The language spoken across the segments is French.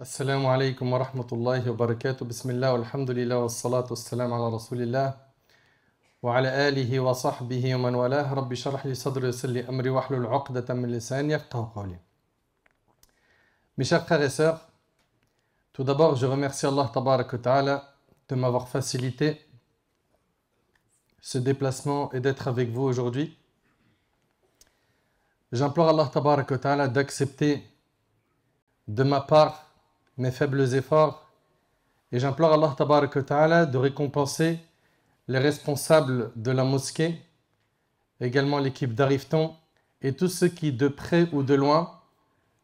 السلام عليكم ورحمة الله وبركاته بسم الله والحمد لله والصلاة والسلام على رسول الله وعلى آله وصحبه ومن والاه ربي شرح لي صدري ويسر لي أمري واحلل عقدة من لساني يفقهوا قولي. Mes chers frères et sœurs, tout d'abord je remercie Allah Tabarak wa Ta'ala de m'avoir facilité ce déplacement et d'être avec vous aujourd'hui. J'implore Allah Tabarak wa Ta'ala d'accepter de ma part mes faibles efforts et j'implore Allah Tabarak wa Ta'ala de récompenser les responsables de la mosquée, également l'équipe d'Arifton et tous ceux qui de près ou de loin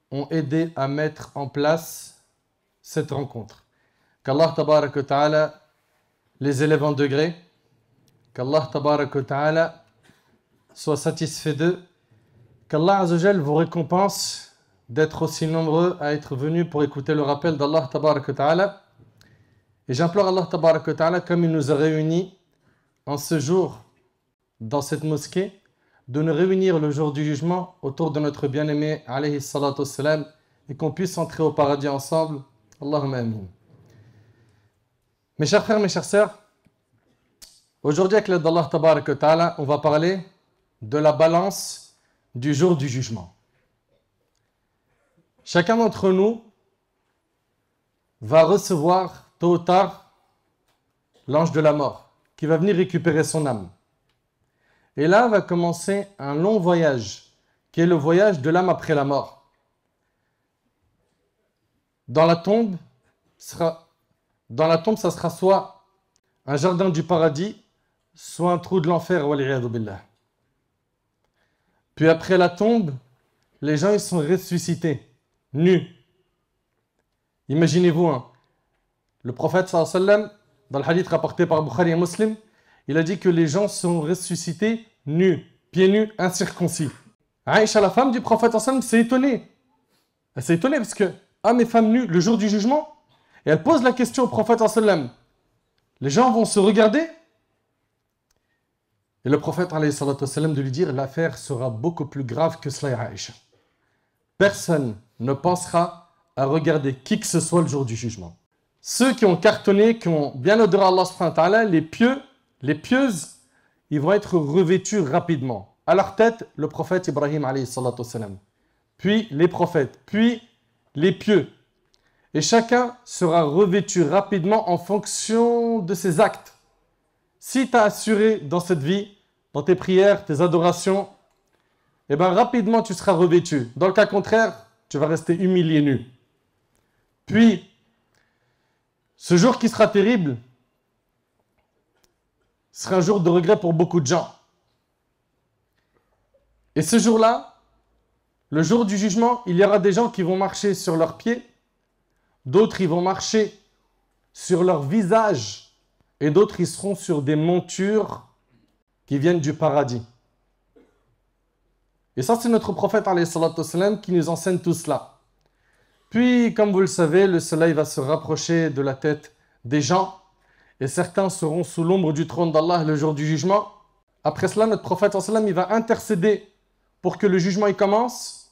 ont aidé à mettre en place cette rencontre. Qu'Allah Tabarak wa Ta'ala les élève en degré, qu'Allah Tabarak wa Ta'ala soit satisfait d'eux, qu'Allah Azzawajal vous récompense d'être aussi nombreux à être venus pour écouter le rappel d'Allah Tabarak wa Ta'ala. Et j'implore Allah Tabarak wa Ta'ala, comme il nous a réunis en ce jour dans cette mosquée, de nous réunir le jour du jugement autour de notre bien-aimé alayhi salatu wassalam et qu'on puisse entrer au paradis ensemble. Allahumma amin. Mes chers frères, mes chères sœurs, aujourd'hui avec l'aide d'Allah Tabarak wa Ta'ala, on va parler de la balance du jour du jugement. Chacun d'entre nous va recevoir tôt ou tard l'ange de la mort qui va venir récupérer son âme. Et là va commencer un long voyage qui est le voyage de l'âme après la mort. Dans la tombe, ça sera soit un jardin du paradis, soit un trou de l'enfer. Wal'iyadu billah. Puis après la tombe, les gens ils sont ressuscités. Nus. Imaginez-vous, le prophète sallallahu alayhi wa sallam, dans le hadith rapporté par Bukhari et Muslim, il a dit que les gens sont ressuscités nus, pieds nus, incirconcis. Aïcha, la femme du prophète sallallahu alayhi wa sallam, s'est étonnée. Elle s'est étonnée parce que, mes femmes nues, le jour du jugement, et elle pose la question au prophète sallallahu alayhi wa sallam, les gens vont se regarder? Et le prophète alayhi wa sallam de lui dire, l'affaire sera beaucoup plus grave que cela, Aïcha. Personne ne pensera à regarder qui que ce soit le jour du jugement. Ceux qui ont cartonné, qui ont bien adoré Allah subhanahu wa ta'ala, les pieux, les pieuses, ils vont être revêtus rapidement. À leur tête, le prophète Ibrahim alayhi salatu wassalam, puis les prophètes, puis les pieux. Et chacun sera revêtu rapidement en fonction de ses actes. Si tu as assuré dans cette vie, dans tes prières, tes adorations, eh bien rapidement tu seras revêtu. Dans le cas contraire, tu vas rester humilié nu. Puis, ce jour qui sera terrible sera un jour de regret pour beaucoup de gens. Et ce jour-là, le jour du jugement, il y aura des gens qui vont marcher sur leurs pieds, d'autres ils vont marcher sur leur visage, et d'autres ils seront sur des montures qui viennent du paradis. Et ça, c'est notre prophète alayhi salatu wassalam qui nous enseigne tout cela. Puis, comme vous le savez, le soleil va se rapprocher de la tête des gens et certains seront sous l'ombre du trône d'Allah le jour du jugement. Après cela, notre prophète sallallahu alayhi wa sallam, il va intercéder pour que le jugement il commence.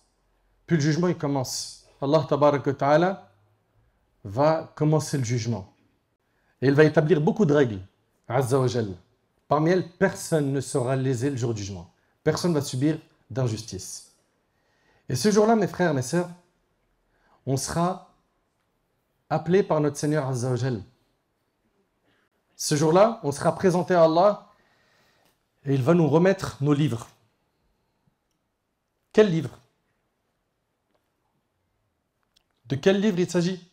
Puis le jugement il commence. Allah Tabarak wa Ta'ala va commencer le jugement. Et il va établir beaucoup de règles. Azza wa Jal. Parmi elles, personne ne sera lésé le jour du jugement. Personne ne va subir d'injustice. Et ce jour-là, mes frères, mes sœurs, on sera appelé par notre Seigneur Azza wa Jal. Ce jour-là, on sera présenté à Allah et il va nous remettre nos livres. Quel livre? De quel livre il s'agit?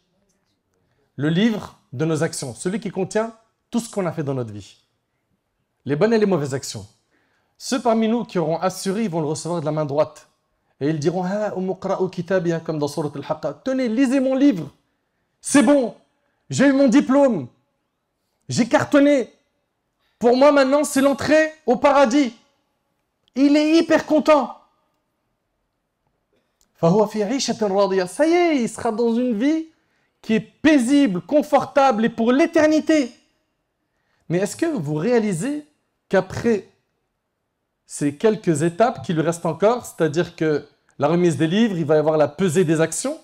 Le livre de nos actions, celui qui contient tout ce qu'on a fait dans notre vie. Les bonnes et les mauvaises actions. Ceux parmi nous qui auront assuré, ils vont le recevoir de la main droite. Et ils diront, comme dans Surat Al-Haqqa, tenez, lisez mon livre. C'est bon, j'ai eu mon diplôme. J'ai cartonné. Pour moi, maintenant, c'est l'entrée au paradis. Il est hyper content. Ça y est, il sera dans une vie qui est paisible, confortable et pour l'éternité. Mais est-ce que vous réalisez qu'après ces quelques étapes qui lui restent encore, c'est-à-dire que la remise des livres, il va y avoir la pesée des actions,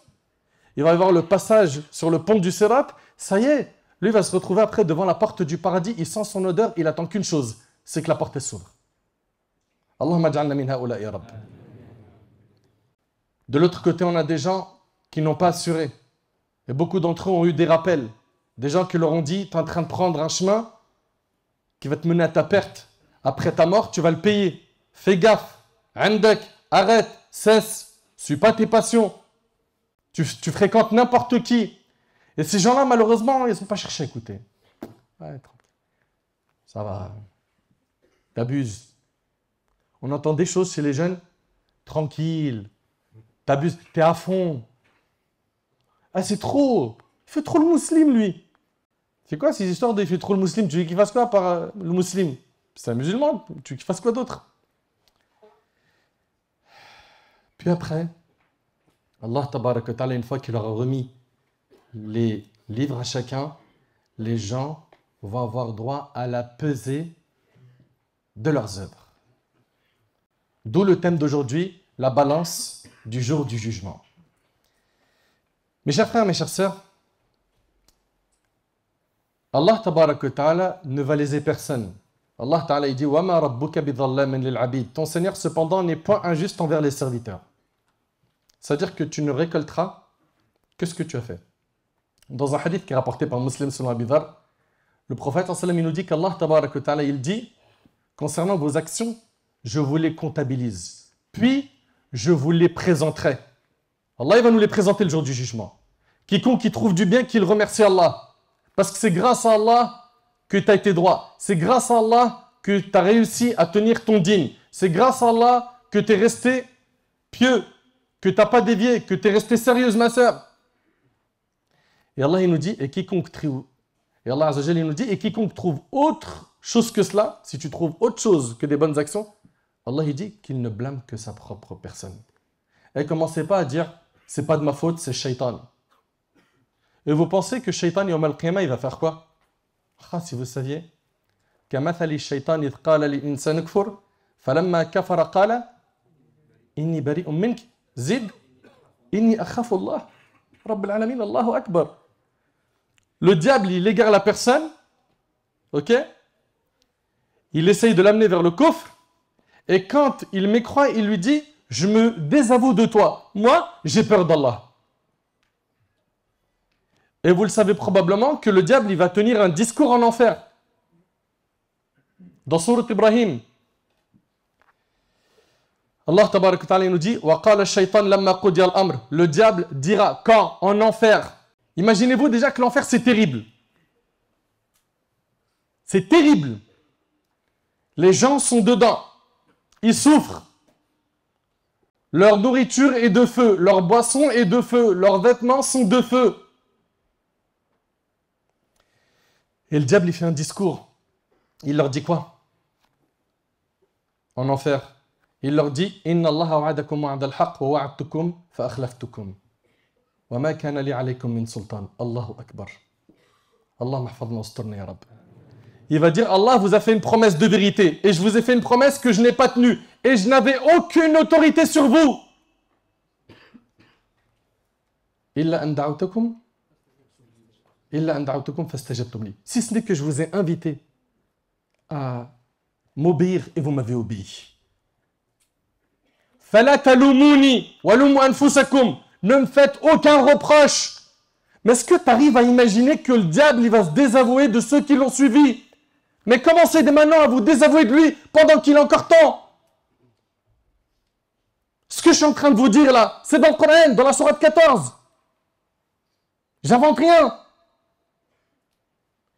il va y avoir le passage sur le pont du Sirat, ça y est, lui va se retrouver après devant la porte du paradis, il sent son odeur, il attend qu'une chose, c'est que la porte s'ouvre. Allahumma ja'alna min ha'ula ya Rabb. De l'autre côté, on a des gens qui n'ont pas assuré. Et beaucoup d'entre eux ont eu des rappels. Des gens qui leur ont dit, tu es en train de prendre un chemin qui va te mener à ta perte. Après ta mort, tu vas le payer. Fais gaffe. Indek, arrête, cesse. Suis pas tes passions. Tu fréquentes n'importe qui. Et ces gens-là, malheureusement, ils n'ont pas cherché à écouter. Ouais, tranquille. Ça va. T'abuses. On entend des choses chez les jeunes. Tranquille. T'abuses. T'es à fond. Ah, c'est trop. Il fait trop le musulman, lui. C'est quoi ces histoires de il fait trop le musulman? Tu veux qu'il fasse quoi par le musulman? C'est un musulman. Tu veux qu'il fasse quoi d'autre? Puis après, Allah tabaraka wa ta'ala, une fois qu'il leur a remis les livres à chacun, les gens vont avoir droit à la pesée de leurs œuvres. D'où le thème d'aujourd'hui, la balance du jour du jugement. Mes chers frères, mes chères sœurs, Allah tabaraka wa ta'ala ne va léser personne. Allah ta'ala dit wa ma rabbuka bidhallamin lil abid. Ton Seigneur cependant n'est point injuste envers les serviteurs. C'est-à-dire que tu ne récolteras que ce que tu as fait. Dans un hadith qui est rapporté par Muslim selon Abi Dharr, le prophète sallallahu alayhi wa sallam, il nous dit qu'Allah tabaraka wa ta'ala, il dit concernant vos actions, je vous les comptabilise. Puis je vous les présenterai. Allah il va nous les présenter le jour du jugement. Quiconque qui trouve du bien, qu'il remercie Allah. Parce que c'est grâce à Allah que tu as été droit. C'est grâce à Allah que tu as réussi à tenir ton digne. C'est grâce à Allah que tu es resté pieux, que tu n'as pas dévié, que tu es resté sérieuse, ma sœur. Et Allah il nous dit, et quiconque trouve, et Allah Azza wa Jalla, il nous dit, et quiconque trouve autre chose que cela, si tu trouves autre chose que des bonnes actions, Allah il dit qu'il ne blâme que sa propre personne. Et commencez pas à dire, c'est pas de ma faute, c'est Shaitan. Et vous pensez que Shaitan, Yawm al-Qiyamah, il va faire quoi? Ah, si vous saviez. كَمَثَلِ الشَّيْطَانِ إِذْ قَالَ لِلْإِنسَانِ اكْفُرْ فَلَمَّا كَفَرَ قَالَ إِنِّي بَرِيءٌ مِنْكَ زِدْ إِنِّي أَخَافُ اللَّهَ رَبَّ الْعَالَمِينَ Allahu Akbar. Le diable, il égare la personne, ok? Il essaye de l'amener vers le kufr, et quand il mécroit, il lui dit, je me désavoue de toi. Moi, j'ai peur d'Allah. Et vous le savez probablement que le diable, il va tenir un discours en enfer. Dans Sourate Ibrahim, Allah tabaraka wa ta'ala nous dit وَقَالَ الشَّيْطَانُ لَمَّا قُضِيَ الْأَمْرُ. Le diable dira quand? En enfer. Imaginez-vous déjà que l'enfer c'est terrible. C'est terrible. Les gens sont dedans. Ils souffrent. Leur nourriture est de feu. Leur boisson est de feu. Leurs vêtements sont de feu. Et le diable, il fait un discours. Il leur dit quoi? En enfer. Il leur dit Inna Allah wa'adakum wa'ada al-haq wa wa'adtukum fa akhlaftukum. Wa ma kana li alaykum min sultan. Allahu Akbar. Allah mahfadna wasturna ya Rabb. Il va dire Allah vous a fait une promesse de vérité et je vous ai fait une promesse que je n'ai pas tenue et je n'avais aucune autorité sur vous. Illa an da'awtakum si ce n'est que je vous ai invité à m'obéir et vous m'avez obéi. فَلَا تَلُومُونِي وَلُومُوا أَنفُسَكُمْ. Ne me faites aucun reproche. Mais est-ce que tu arrives à imaginer que le diable il va se désavouer de ceux qui l'ont suivi? Mais commencez dès maintenant à vous désavouer de lui pendant qu'il est encore temps. Ce que je suis en train de vous dire là, c'est dans le Coran, dans la sourate 14. J'invente rien.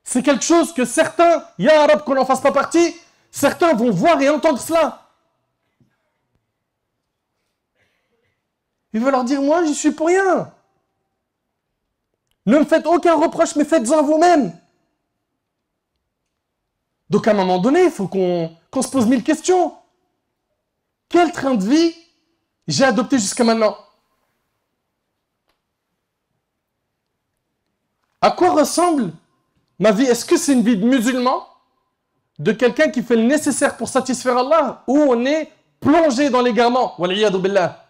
C'est quelque chose que certains, ya Arab qu'on n'en fasse pas partie, certains vont voir et entendre cela. Il veut leur dire, moi j'y suis pour rien. Ne me faites aucun reproche, mais faites-en vous-même. Donc à un moment donné, il faut qu'on se pose 1000 questions. Quel train de vie j'ai adopté jusqu'à maintenant? À quoi ressemble ma vie? Est-ce que c'est une vie de musulman? De quelqu'un qui fait le nécessaire pour satisfaire Allah? Ou on est plongé dans l'égarement? Wal'iyadu billah.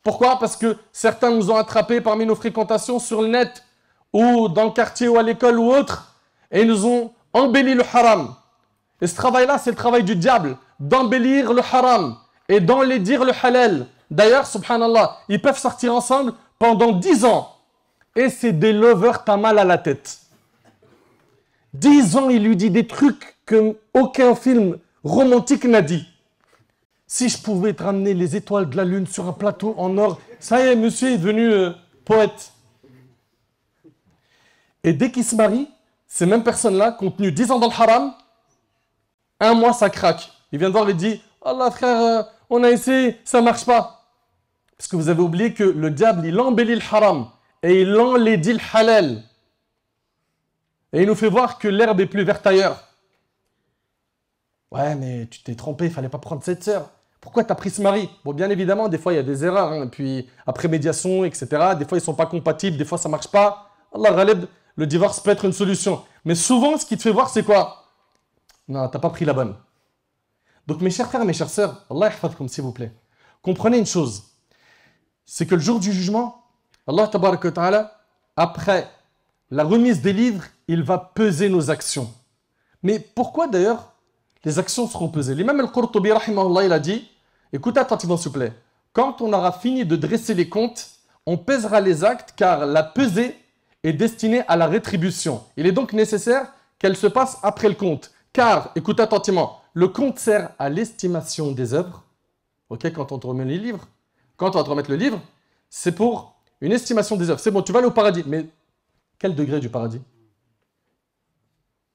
Pourquoi? Parce que certains nous ont attrapés parmi nos fréquentations sur le net, ou dans le quartier, ou à l'école, ou autre, et ils nous ont embelli le haram. Et ce travail-là, c'est le travail du diable, d'embellir le haram, et d'enlaidir le halal. D'ailleurs, subhanallah, ils peuvent sortir ensemble pendant 10 ans. Et c'est des lovers, t'as mal à la tête. 10 ans, il lui dit des trucs qu'aucun film romantique n'a dit. Si je pouvais te ramener les étoiles de la lune sur un plateau en or, ça y est, monsieur est devenu poète. Et dès qu'il se marie, ces mêmes personnes-là, qui ont tenu 10 ans dans le haram, un mois, ça craque. Il vient de voir, il dit, Allah frère, on a essayé, ça ne marche pas. Parce que vous avez oublié que le diable, il embellit le haram et il enlaidit le halal. Et il nous fait voir que l'herbe est plus verte ailleurs. Ouais, mais tu t'es trompé, il ne fallait pas prendre cette sœur. Pourquoi tu as pris ce mari? Bon, bien évidemment, des fois, il y a des erreurs. Hein, et puis, après médiation, etc., des fois, ils ne sont pas compatibles, des fois, ça ne marche pas. Allah ghalib, le divorce peut être une solution. Mais souvent, ce qui te fait voir, c'est quoi? Non, tu n'as pas pris la bonne. Donc, mes chers frères, mes chères sœurs, Allah yahfadkoum, s'il vous plaît. Comprenez une chose. C'est que le jour du jugement, Allah tabaraka wa ta'ala, après la remise des livres, il va peser nos actions. Mais pourquoi d'ailleurs les actions seront pesées? L'imam al-Qurtubi, rahimahullah, il a dit, écoutez attentivement s'il vous plaît, quand on aura fini de dresser les comptes, on pèsera les actes car la pesée est destinée à la rétribution. Il est donc nécessaire qu'elle se passe après le compte. Car, écoutez attentivement, le compte sert à l'estimation des œuvres. Ok, quand on te remet les livres, quand on va te remettre le livre, c'est pour une estimation des œuvres. C'est bon, tu vas aller au paradis. Mais quel degré du paradis?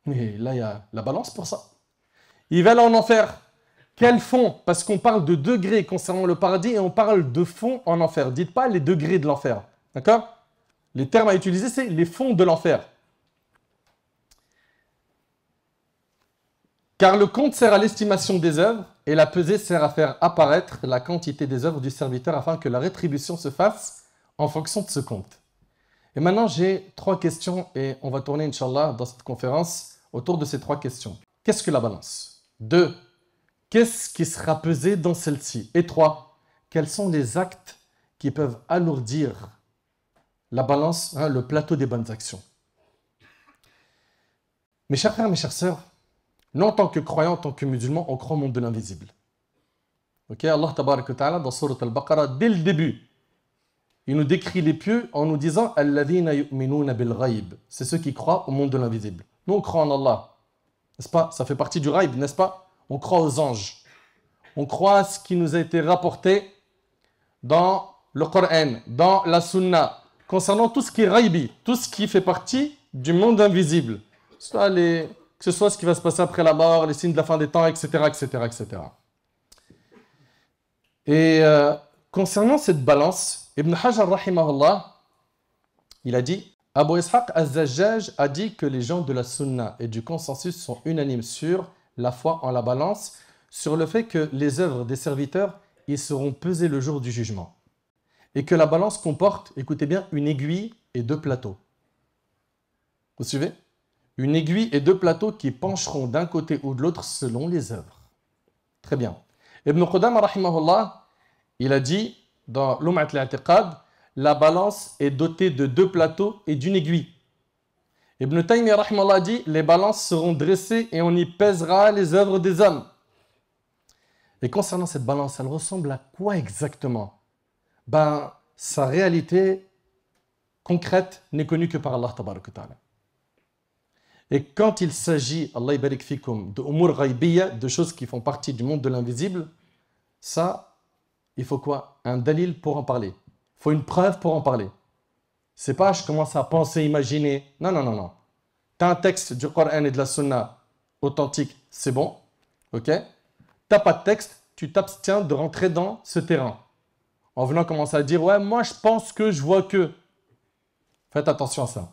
Mais là, il y a la balance pour ça. Il va aller en enfer. Quel fond? Parce qu'on parle de degrés concernant le paradis et on parle de fond en enfer. Dites pas les degrés de l'enfer. D'accord? Les termes à utiliser, c'est les fonds de l'enfer. Car le compte sert à l'estimation des œuvres et la pesée sert à faire apparaître la quantité des œuvres du serviteur afin que la rétribution se fasse en fonction de ce compte. Et maintenant, j'ai 3 questions et on va tourner, Inch'Allah, dans cette conférence autour de ces 3 questions. Qu'est-ce que la balance? 2. Qu'est-ce qui sera pesé dans celle-ci? Et 3. Quels sont les actes qui peuvent alourdir la balance, le plateau des bonnes actions? Mes chers frères, mes chères sœurs, nous, en tant que croyants, en tant que musulmans, on croit au monde de l'invisible. Ok, Allah tabaraka wa ta'ala, dans Surat al-Baqarah, dès le début, il nous décrit les pieux en nous disant « Alladhina yu'minuna bil ghaib » c'est ceux qui croient au monde de l'invisible. Nous, on croit en Allah. N'est-ce pas? Ça fait partie du ghaib, n'est-ce pas? On croit aux anges. On croit à ce qui nous a été rapporté dans le Coran, dans la Sunna, concernant tout ce qui est ghaibi, tout ce qui fait partie du monde invisible. Que ce soit ce qui va se passer après la mort, les signes de la fin des temps, etc., etc., etc. Et concernant cette balance, Ibn Hajar, rahimahullah, il a dit, Abu Ishaq az-Zajjaj a dit que les gens de la Sunna et du consensus sont unanimes sur la foi en la balance, sur le fait que les œuvres des serviteurs, ils seront pesés le jour du jugement. Et que la balance comporte, écoutez bien, une aiguille et 2 plateaux. Vous suivez? Une aiguille et 2 plateaux qui pencheront d'un côté ou de l'autre selon les œuvres. Très bien. Ibn Qudama, rahimahullah, il a dit dans Lum'at al-I'tiqad, la balance est dotée de 2 plateaux et d'une aiguille. Ibn Taymiyyah, rahimahullah, a dit, les balances seront dressées et on y pèsera les œuvres des hommes. Et concernant cette balance, elle ressemble à quoi exactement? Ben, sa réalité concrète n'est connue que par Allah tabaraka wa ta'ala. Et quand il s'agit, Allah ibarik fikum, de umur ghaibiyya, de choses qui font partie du monde de l'invisible, ça, il faut quoi? Un dalil pour en parler. Il faut une preuve pour en parler. C'est pas je commence à penser, imaginer. Non, non, non, non. Tu as un texte du Coran et de la Sunna authentique, c'est bon. Ok? Tu n'as pas de texte, tu t'abstiens de rentrer dans ce terrain. En venant commencer à dire, ouais, moi je pense que, je vois que. Faites attention à ça.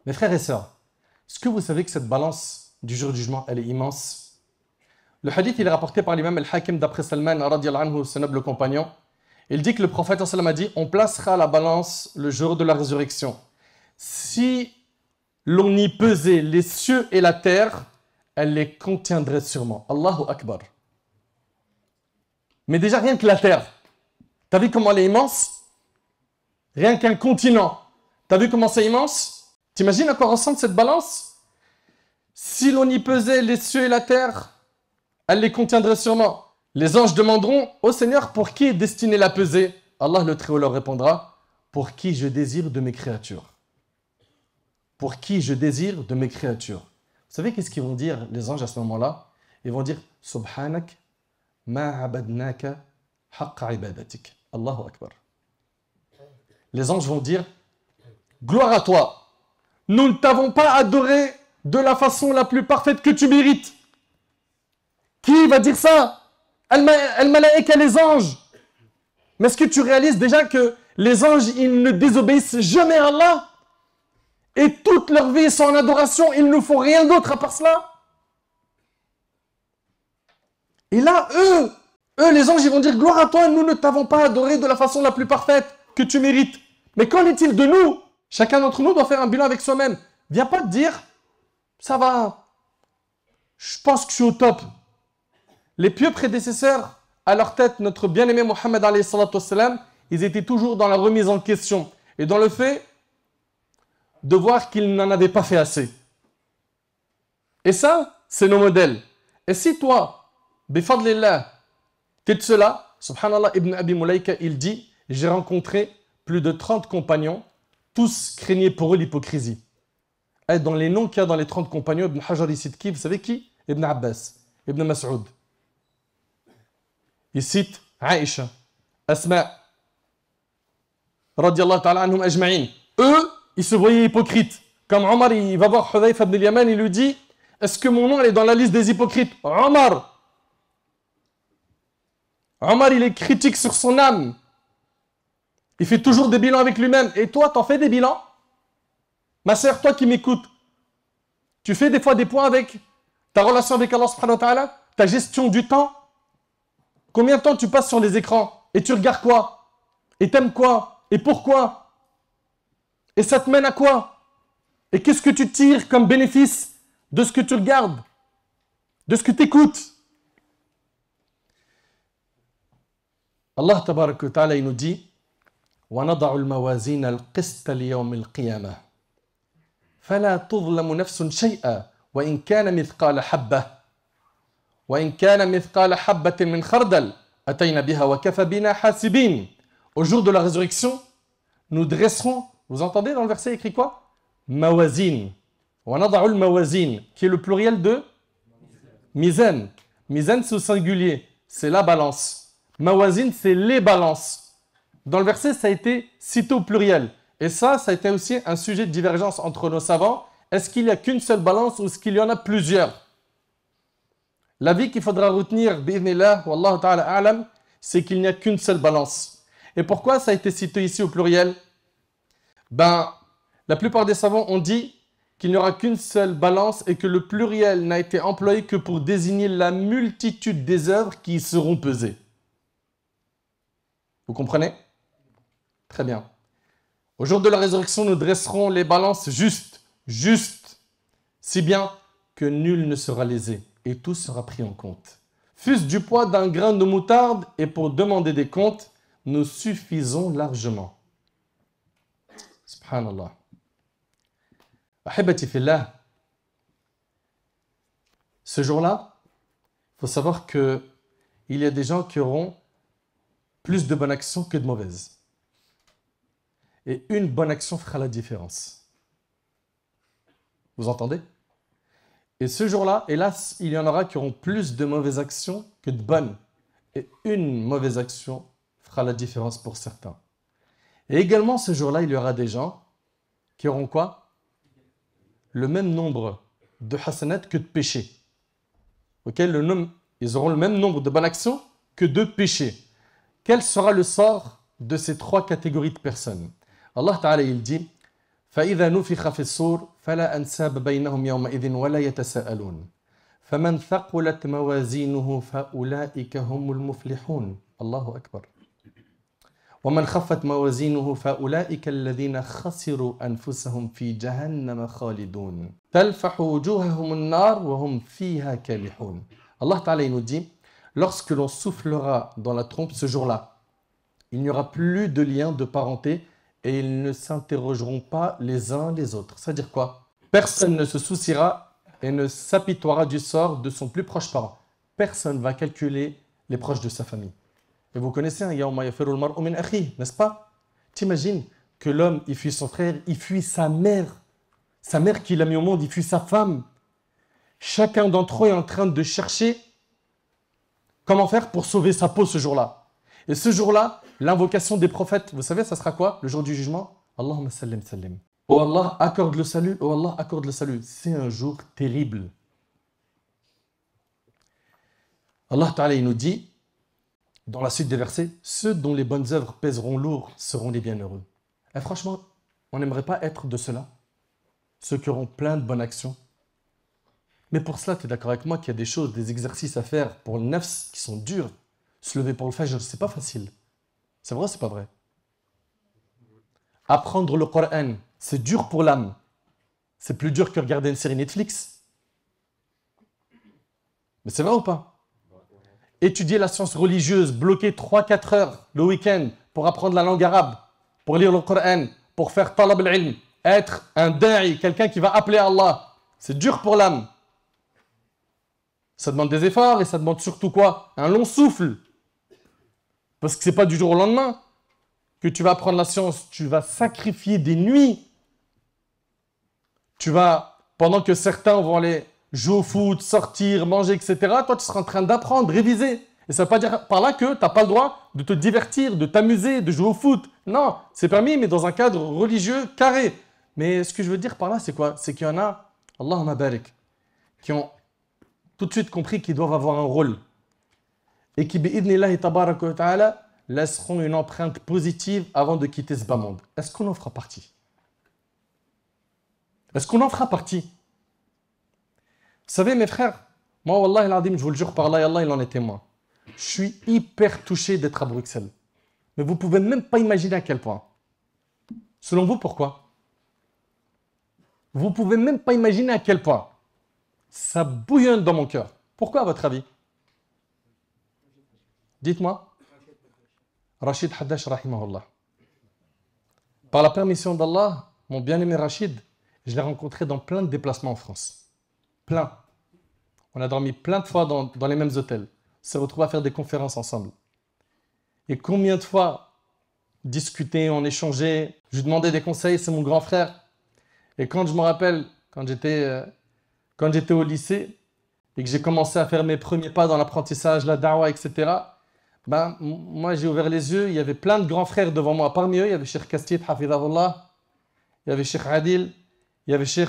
Mes frères et sœurs, est-ce que vous savez que cette balance du jour du jugement, elle est immense? Le hadith, il est rapporté par l'imam al-Hakim d'après Salman, radiallahu anhu, ce noble compagnon. Il dit que le prophète sallam a dit, on placera la balance le jour de la résurrection. Si l'on y pesait les cieux et la terre, elle les contiendrait sûrement. Allahu Akbar. Mais déjà rien que la terre. T'as vu comment elle est immense? Rien qu'un continent. T'as vu comment c'est immense? T'imagines à quoi ressemble cette balance? Si l'on y pesait les cieux et la terre, elle les contiendrait sûrement. Les anges demanderont au Seigneur pour qui est destinée la pesée. Allah le Très-Haut leur répondra, pour qui je désire de mes créatures. Pour qui je désire de mes créatures. Vous savez qu'est-ce qu'ils vont dire les anges à ce moment-là? Ils vont dire Subhanak ma abadnaka haqqa ibadatik. Allahu Akbar. Les anges vont dire gloire à toi. Nous ne t'avons pas adoré de la façon la plus parfaite que tu mérites. Qui va dire ça? Al-Malaïka, les anges. Mais est-ce que tu réalises déjà que les anges, ils ne désobéissent jamais à Allah? Et toute leur vie sont en adoration, ils ne font rien d'autre à part cela. Et là, eux, les anges, ils vont dire gloire à toi, nous ne t'avons pas adoré de la façon la plus parfaite que tu mérites. Mais qu'en est-il de nous? Chacun d'entre nous doit faire un bilan avec soi-même. Viens pas te dire, ça va, je pense que je suis au top. Les pieux prédécesseurs, à leur tête, notre bien-aimé Mohammed alayhi salatu wassalam, ils étaient toujours dans la remise en question et dans le fait de voir qu'ils n'en avaient pas fait assez. Et ça, c'est nos modèles. Et si toi, bifadlillah, t'es de cela, subhanallah, Ibn Abi Mulaika, il dit, j'ai rencontré plus de 30 compagnons, tous craignaient pour eux l'hypocrisie. Et dans les noms qu'il y a dans les 30 compagnons, Ibn Hajar Sidki, vous savez qui? Ibn Abbas, Ibn Mas'ud. Il cite Aïcha, Asma, radiallahu ta'ala anhum ajma'in. Eux, ils se voyaient hypocrites. Comme Omar, il va voir Hudayfa ibn al-Yaman, il lui dit, est-ce que mon nom est dans la liste des hypocrites? Omar, il est critique sur son âme. Il fait toujours des bilans avec lui-même. Et toi, t'en fais des bilans? Ma sœur, toi qui m'écoutes, tu fais des fois des points avec ta relation avec Allah subhanahu wa ta'ala, ta gestion du temps? Combien de temps tu passes sur les écrans? Et tu regardes quoi? Et t'aimes quoi? Et pourquoi? Et ça te mène à quoi? Et qu'est-ce que tu tires comme bénéfice de ce que tu regardes? De ce que tu écoutes? Allah tabarak wa ta'ala, il nous dit وَنَضَعُ الْمَوَازِينَ الْقِسْطَ لِيَوْمِ الْقِيَامَةِ فَلَا تُظْلَمُ نَفْسٌ شَيْئًا وَإِنْ كَانَ مِثْقَالَ حَبَّةٍ وَإِنْ كَانَ مِثْقَالَ حَبَّةٍ مِنْ خَرْدَلٍ أَتَيْنَا بِهَا وَكَفَى بِنَا حَاسِبِينَ. Au jour de la résurrection, nous dresserons, vous entendez dans le verset écrit quoi? Mawazin. وَنَضَعُ الْمَوَازِينَ, qui est le pluriel de mizan. Mizan, c'est au singulier, c'est la balance. Mawazin, c'est les balances. Dans le verset, ça a été cité au pluriel. Et ça a été aussi un sujet de divergence entre nos savants. Est-ce qu'il n'y a qu'une seule balance ou est-ce qu'il y en a plusieurs? L'avis qu'il faudra retenir, bi'idhnillah, wallahu ta'ala a'lam, c'est qu'il n'y a qu'une seule balance. Et pourquoi ça a été cité ici au pluriel? La plupart des savants ont dit qu'il n'y aura qu'une seule balance et que le pluriel n'a été employé que pour désigner la multitude des œuvres qui y seront pesées. Vous comprenez? Très bien. Au jour de la résurrection, nous dresserons les balances justes, si bien que nul ne sera lésé et tout sera pris en compte. Fût-ce du poids d'un grain de moutarde, et pour demander des comptes, nous suffisons largement. Subhanallah. Ahibati fillah. Ce jour-là, il faut savoir qu'il y a des gens qui auront plus de bonnes actions que de mauvaises. Et une bonne action fera la différence. Vous entendez? Et ce jour-là, hélas, il y en aura qui auront plus de mauvaises actions que de bonnes. Et une mauvaise action fera la différence pour certains. Et également, ce jour-là, il y aura des gens qui auront quoi? Le même nombre de hasanat que de péchés. Ok? Ils auront le même nombre de bonnes actions que de péchés. Quel sera le sort de ces trois catégories de personnes? Allah Ta'ala, il dit فَإِذَا نُفِخَ فِي الصُّورِ فَلَا أَنْسَابَ بَيْنَهُمْ يَوْمَئِذٍ وَلَا يَتَسَاءَلُونَ فَمَنْ ثَقُلَتْ مَوَازِينُهُ فَأُولَئِكَ هُمُ الْمُفْلِحُونَ الله أكبر وَمَنْ خَفَّتْ مَوَازِينُهُ فَأُولَئِكَ الَّذِينَ خَسِرُوا أَنفُسَهُمْ فِي جَهَنَّمَ خَالِدُونَ تَلْفَحُ وُجُوهَهُمُ النَّارُ وَهُمْ فِيهَا كَالِحُونَ. Allah Ta'ala, il nous dit, lorsque l'on soufflera dans la trompe ce jour-là, Il n'y aura plus de lien de parenté et ils ne s'interrogeront pas les uns les autres. C'est-à-dire quoi? Personne ne se souciera et ne s'apitoiera du sort de son plus proche parent. Personne ne va calculer les proches de sa famille. Et vous connaissez, n'est-ce pas? T'imagines que l'homme, il fuit son frère, il fuit sa mère qui l'a mis au monde, il fuit sa femme. Chacun d'entre eux est en train de chercher comment faire pour sauver sa peau ce jour-là. Et ce jour-là, l'invocation des prophètes, vous savez, ça sera quoi? Le jour du jugement? Allahumma sallim sallim. Oh Allah, accorde le salut, oh Allah, accorde le salut. C'est un jour terrible. Allah Ta'ala, il nous dit, dans la suite des versets, ceux dont les bonnes œuvres pèseront lourd seront les bienheureux. Et franchement, on n'aimerait pas être de ceux-là, ceux qui auront plein de bonnes actions. Mais pour cela, tu es d'accord avec moi qu'il y a des choses, des exercices à faire pour le nafs qui sont durs. Se lever pour le fajr, c'est pas facile. C'est vrai ou c'est pas vrai? Apprendre le Coran, c'est dur pour l'âme. C'est plus dur que regarder une série Netflix. Mais c'est vrai ou pas? Étudier la science religieuse, bloquer 3-4 heures le week-end pour apprendre la langue arabe, pour lire le Coran, pour faire talab al-ilm, être un da'i, quelqu'un qui va appeler Allah. C'est dur pour l'âme. Ça demande des efforts et ça demande surtout quoi? Un long souffle. Parce que ce n'est pas du jour au lendemain que tu vas apprendre la science. Tu vas sacrifier des nuits. Tu vas, pendant que certains vont aller jouer au foot, sortir, manger, etc., toi, tu seras en train d'apprendre, réviser. Et ça ne veut pas dire par là que tu n'as pas le droit de te divertir, de t'amuser, de jouer au foot. Non, c'est permis, mais dans un cadre religieux carré. Mais ce que je veux dire par là, c'est quoi? C'est qu'il y en a, Allahumma barik, qui ont tout de suite compris qu'ils doivent avoir un rôle. Et qui, bi'idnillahi tabaraka wa ta'ala, laisseront une empreinte positive avant de quitter ce bas monde. Est-ce qu'on en fera partie? Est-ce qu'on en fera partie? Vous savez, mes frères, moi, Wallah al-Adim, je vous le jure par Allah, et Allah, il en est témoin. Je suis hyper touché d'être à Bruxelles. Mais vous ne pouvez même pas imaginer à quel point. Selon vous, pourquoi? Vous ne pouvez même pas imaginer à quel point. Ça bouillonne dans mon cœur. Pourquoi, à votre avis? Dites-moi. Rachid Haddash, rahimahullah. Par la permission d'Allah, mon bien-aimé Rachid, je l'ai rencontré dans plein de déplacements en France. Plein. On a dormi plein de fois dans les mêmes hôtels. On s'est retrouvés à faire des conférences ensemble. Et combien de fois discuter, on échangeait. Je lui demandais des conseils, c'est mon grand frère. Et quand je me rappelle, quand j'étais au lycée et que j'ai commencé à faire mes premiers pas dans l'apprentissage, la da'wah, etc., ben, moi j'ai ouvert les yeux, il y avait plein de grands frères devant moi. Parmi eux, il y avait Cheikh Kastid, hafidahullah, il y avait Cheikh Adil, il y avait Cheikh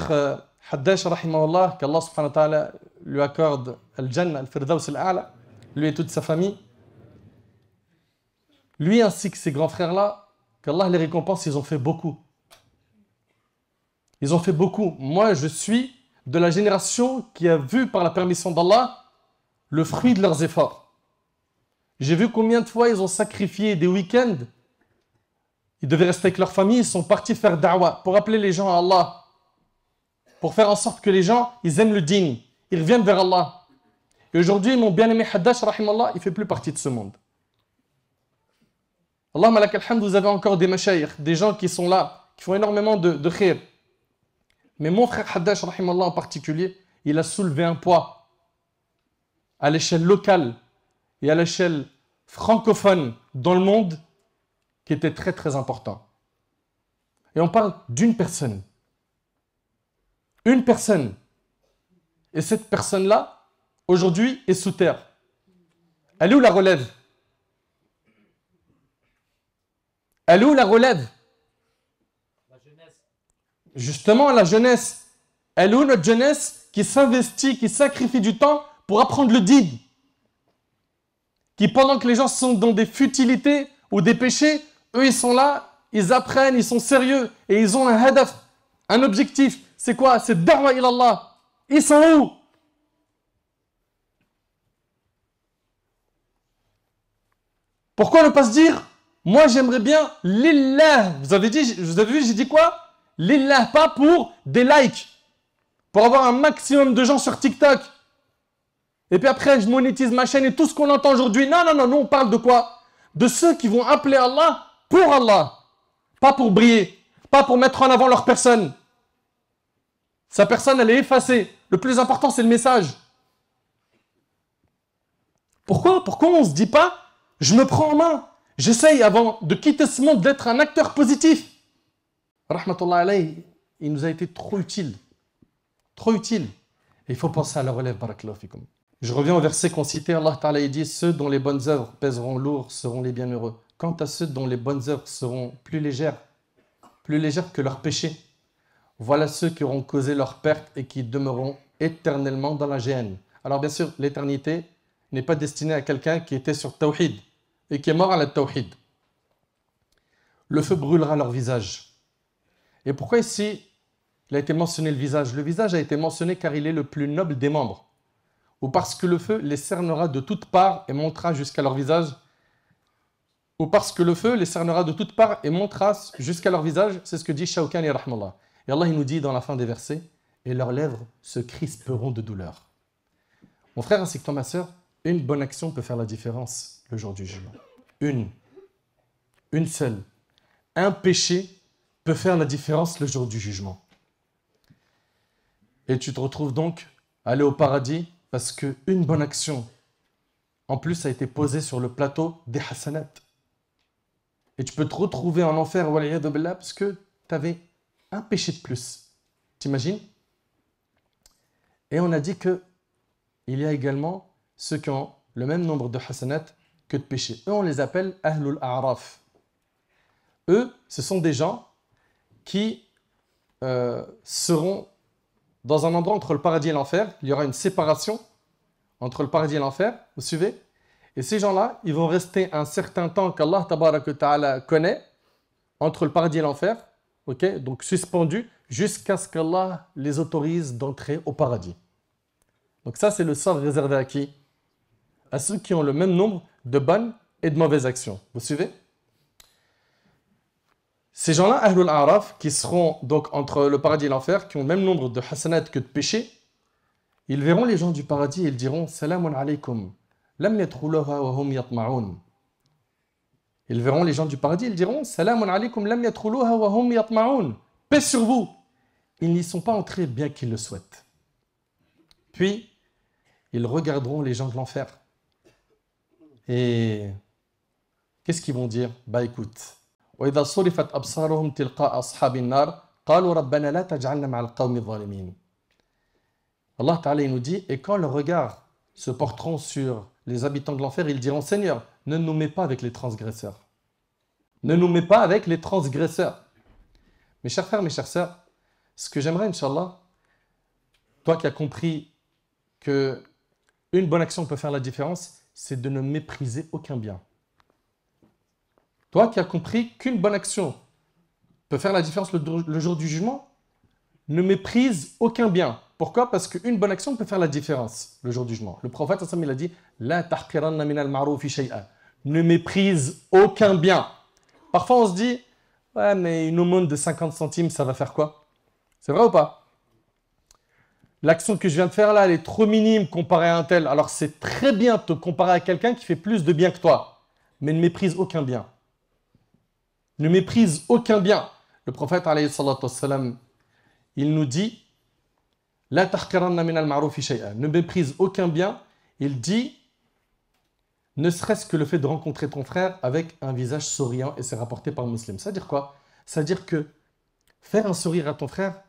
Haddash, rahimahullah, qu'Allah subhanahu wa ta'ala lui accorde al-Jannah, al-Firdaus al-A'la, lui et toute sa famille. Lui ainsi que ses grands frères-là, qu'Allah les récompense, ils ont fait beaucoup. Ils ont fait beaucoup. Moi, je suis de la génération qui a vu par la permission d'Allah le fruit de leurs efforts. J'ai vu combien de fois ils ont sacrifié des week-ends. Ils devaient rester avec leur famille, ils sont partis faire da'wah pour appeler les gens à Allah. Pour faire en sorte que les gens, ils aiment le din. Ils reviennent vers Allah. Et aujourd'hui, mon bien-aimé Haddash, rahimallah, il ne fait plus partie de ce monde. Allahumma lakal hamd, vous avez encore des mashayikh, des gens qui sont là, qui font énormément de khir. Mais mon frère Haddash, rahimallah en particulier, il a soulevé un poids à l'échelle locale et à l'échelle francophone dans le monde qui était très très important. Et on parle d'une personne. Une personne. Et cette personne-là, aujourd'hui, est sous terre. Elle est où la relève? Elle est où la relève? La jeunesse. Justement, la jeunesse. Elle est où notre jeunesse qui s'investit, qui sacrifie du temps pour apprendre le din? Qui, pendant que les gens sont dans des futilités ou des péchés, eux, ils sont là, ils apprennent, ils sont sérieux et ils ont un hadaf, un objectif. C'est quoi? C'est da'wa ilallah. Ils sont où? Pourquoi ne pas se dire, moi j'aimerais bien lillah. Vous avez vu, j'ai dit quoi? Lillah, pas pour des likes, pour avoir un maximum de gens sur TikTok. Et puis après, je monétise ma chaîne et tout ce qu'on entend aujourd'hui. Non, non, non, nous on parle de quoi? de ceux qui vont appeler Allah pour Allah, pas pour briller, pas pour mettre en avant leur personne. Sa personne, elle est effacée. Le plus important, c'est le message. Pourquoi on ne se dit pas, je me prends en main, j'essaye avant de quitter ce monde d'être un acteur positif. Rahmatullah alayhi, il nous a été trop utile. Trop utile. Et il faut penser à la relève, barakallahu fikum. Je reviens au verset qu'on citait, Allah Ta'ala dit « Ceux dont les bonnes œuvres pèseront lourd seront les bienheureux. Quant à ceux dont les bonnes œuvres seront plus légères que leurs péchés, voilà ceux qui auront causé leur perte et qui demeureront éternellement dans la géhenne. » Alors bien sûr, l'éternité n'est pas destinée à quelqu'un qui était sur Tawhid et qui est mort à la Tawhid. Le feu brûlera leur visage. Et pourquoi ici il a été mentionné le visage? Le visage a été mentionné car il est le plus noble des membres. Ou parce que le feu les cernera de toutes parts et montera jusqu'à leur visage. Ou parce que le feu les cernera de toutes parts et montera jusqu'à leur visage. C'est ce que dit Shawkani rahmallah. Et Allah il nous dit dans la fin des versets, et leurs lèvres se crisperont de douleur. Mon frère ainsi que toi ma soeur, une bonne action peut faire la différence le jour du jugement. Une seule. Un péché peut faire la différence le jour du jugement. Et tu te retrouves donc à aller au paradis parce qu'une bonne action, en plus, a été posée sur le plateau des hasanat. Et tu peux te retrouver en enfer waliyadu billah, parce que tu avais un péché de plus. T'imagines? Et on a dit qu'il y a également ceux qui ont le même nombre de hasanat que de péchés. Eux, on les appelle Ahlul A'raf. Eux, ce sont des gens qui seront dans un endroit entre le paradis et l'enfer. Il y aura une séparation entre le paradis et l'enfer, vous suivez? Et ces gens-là, ils vont rester un certain temps qu'Allah tabaraka ta'ala connaît, entre le paradis et l'enfer, okay? Donc suspendus, jusqu'à ce qu'Allah les autorise d'entrer au paradis. Donc ça, c'est le sort réservé à qui? À ceux qui ont le même nombre de bonnes et de mauvaises actions. Vous suivez? Ces gens-là, Ahlul A'raf, qui seront donc entre le paradis et l'enfer, qui ont le même nombre de hasanat que de péchés, ils verront les gens du paradis et ils diront « Salamun alaykum, lam yadkhuluha wa hum yatma'un » Ils verront les gens du paradis, ils diront « Salamun alaykum, lam yadkhuluha wa hum yatma'un » Paix sur vous. Ils n'y sont pas entrés bien qu'ils le souhaitent. Puis, ils regarderont les gens de l'enfer. Et qu'est-ce qu'ils vont dire? Bah écoute, وإذا صرفت أبصارهم تلقاء أصحاب النار قالوا ربنا لا تجعلنا مع القوم الظالمين. Allah Ta'ala nous dit, et quand leurs regards se porteront sur les habitants de l'enfer, ils diront, Seigneur, ne nous mets pas avec les transgresseurs. Ne nous mets pas avec les transgresseurs. Mes chers frères, mes chères sœurs, ce que j'aimerais, Inch'Allah, toi qui as compris que une bonne action peut faire la différence, c'est de ne mépriser aucun bien. Toi qui as compris qu'une bonne action peut faire la différence le jour du jugement, ne méprise aucun bien. Pourquoi? Parce qu'une bonne action peut faire la différence le jour du jugement. Le prophète, il a dit « La tahqiranna min al-ma'rufi shay'a » Ne méprise aucun bien. Parfois, on se dit « Ouais, mais une aumône de 50 centimes, ça va faire quoi ?» C'est vrai ou pas? L'action que je viens de faire là, elle est trop minime comparée à un tel. Alors, c'est très bien de te comparer à quelqu'un qui fait plus de bien que toi. Mais ne méprise aucun bien. Ne méprise aucun bien. Le prophète, alayhi salatu wassalam, il nous dit La tahqiranna min al-ma'rufi shay'a. Ne méprise aucun bien. Il dit ne serait-ce que le fait de rencontrer ton frère avec un visage souriant, et c'est rapporté par Muslim. Ça veut dire quoi? Ça veut dire que faire un sourire à ton frère,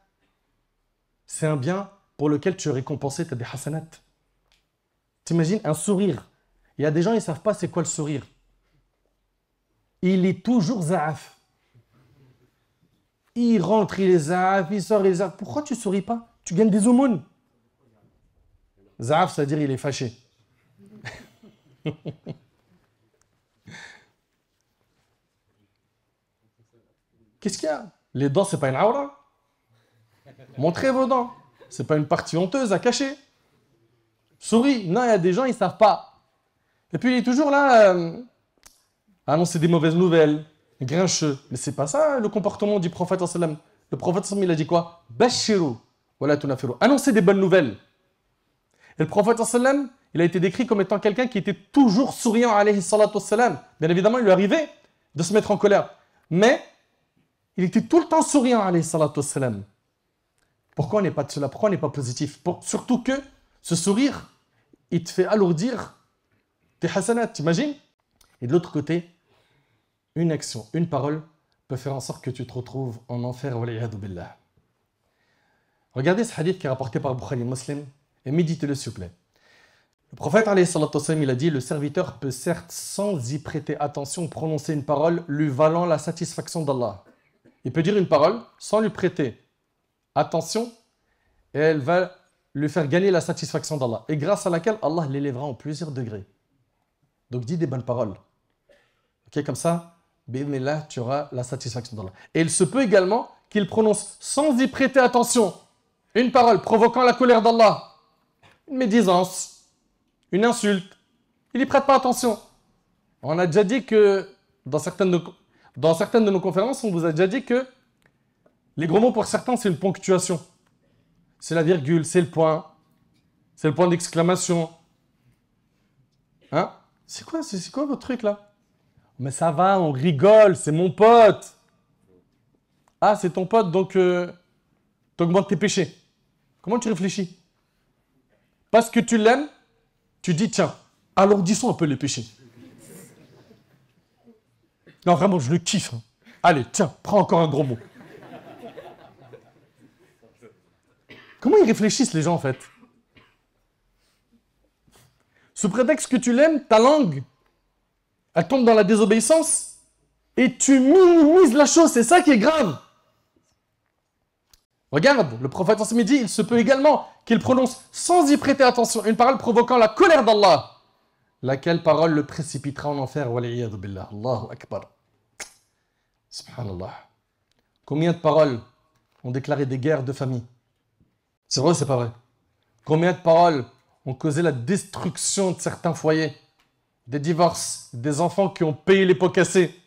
c'est un bien pour lequel tu es récompensé, tu as des hasanat. T'imagines un sourire. Il y a des gens, ils ne savent pas c'est quoi le sourire. Il est toujours za'af. Il rentre, il est za'af, il sort, il est za'af. Pourquoi tu ne souris pas? Tu gagnes des aumônes. Za'af, c'est-à-dire il est fâché. Qu'est-ce qu'il y a? Les dents, c'est pas une aura. Montrez vos dents. C'est pas une partie honteuse à cacher. Souris. Non, il y a des gens, ils ne savent pas. Et puis il est toujours là... annoncer des mauvaises nouvelles, grincheux. Mais c'est pas ça le comportement du prophète sallam. Le prophète sallam, il a dit quoi? Bashiru, wala tunafiru. Annoncer des bonnes nouvelles. Et le prophète sallam, il a été décrit comme étant quelqu'un qui était toujours souriant, alayhi salatu wassalam. Bien évidemment, il lui arrivait de se mettre en colère. Mais il était tout le temps souriant, alayhi salatu wassalam. Pourquoi on n'est pas de cela? Pourquoi on n'est pas positif? Surtout que ce sourire, il te fait alourdir tes hasanats, t'imagines? Et de l'autre côté, une action, une parole peut faire en sorte que tu te retrouves en enfer. Waliyadu billah. Regardez ce hadith qui est rapporté par Bukhari Muslim et méditez-le s'il vous plaît. Le prophète alayhi salatu wassalam, il a dit: le serviteur peut certes sans y prêter attention prononcer une parole lui valant la satisfaction d'Allah. Il peut dire une parole sans lui prêter attention et elle va lui faire gagner la satisfaction d'Allah et grâce à laquelle Allah l'élèvera en plusieurs degrés. Donc dis des bonnes paroles. Ok, comme ça, bi'idhnillah, tu auras la satisfaction d'Allah. Et il se peut également qu'il prononce sans y prêter attention une parole provoquant la colère d'Allah, une médisance, une insulte. Il n'y prête pas attention. On a déjà dit que dans certaines de nos conférences, on vous a déjà dit que les gros mots pour certains, c'est une ponctuation. C'est la virgule, c'est le point d'exclamation. Hein? C'est quoi votre truc là? Mais ça va, on rigole, c'est mon pote. Ah, c'est ton pote, donc t'augmentes tes péchés. Comment tu réfléchis? Parce que tu l'aimes, tu dis tiens, alourdissons un peu les péchés. Non, vraiment, je le kiffe. Hein. Allez, tiens, prends encore un gros mot. Comment ils réfléchissent les gens en fait? Sous prétexte que tu l'aimes, ta langue, elle tombe dans la désobéissance et tu minimises la chose, c'est ça qui est grave. Regarde, le prophète en dit, il se peut également qu'il prononce sans y prêter attention une parole provoquant la colère d'Allah, laquelle parole le précipitera en enfer. Waliyadu billah. Allahu akbar. Subhanallah. Combien de paroles ont déclaré des guerres de famille? C'est vrai ou c'est pas vrai? Combien de paroles ont causé la destruction de certains foyers? Des divorces, des enfants qui ont payé les pots cassés.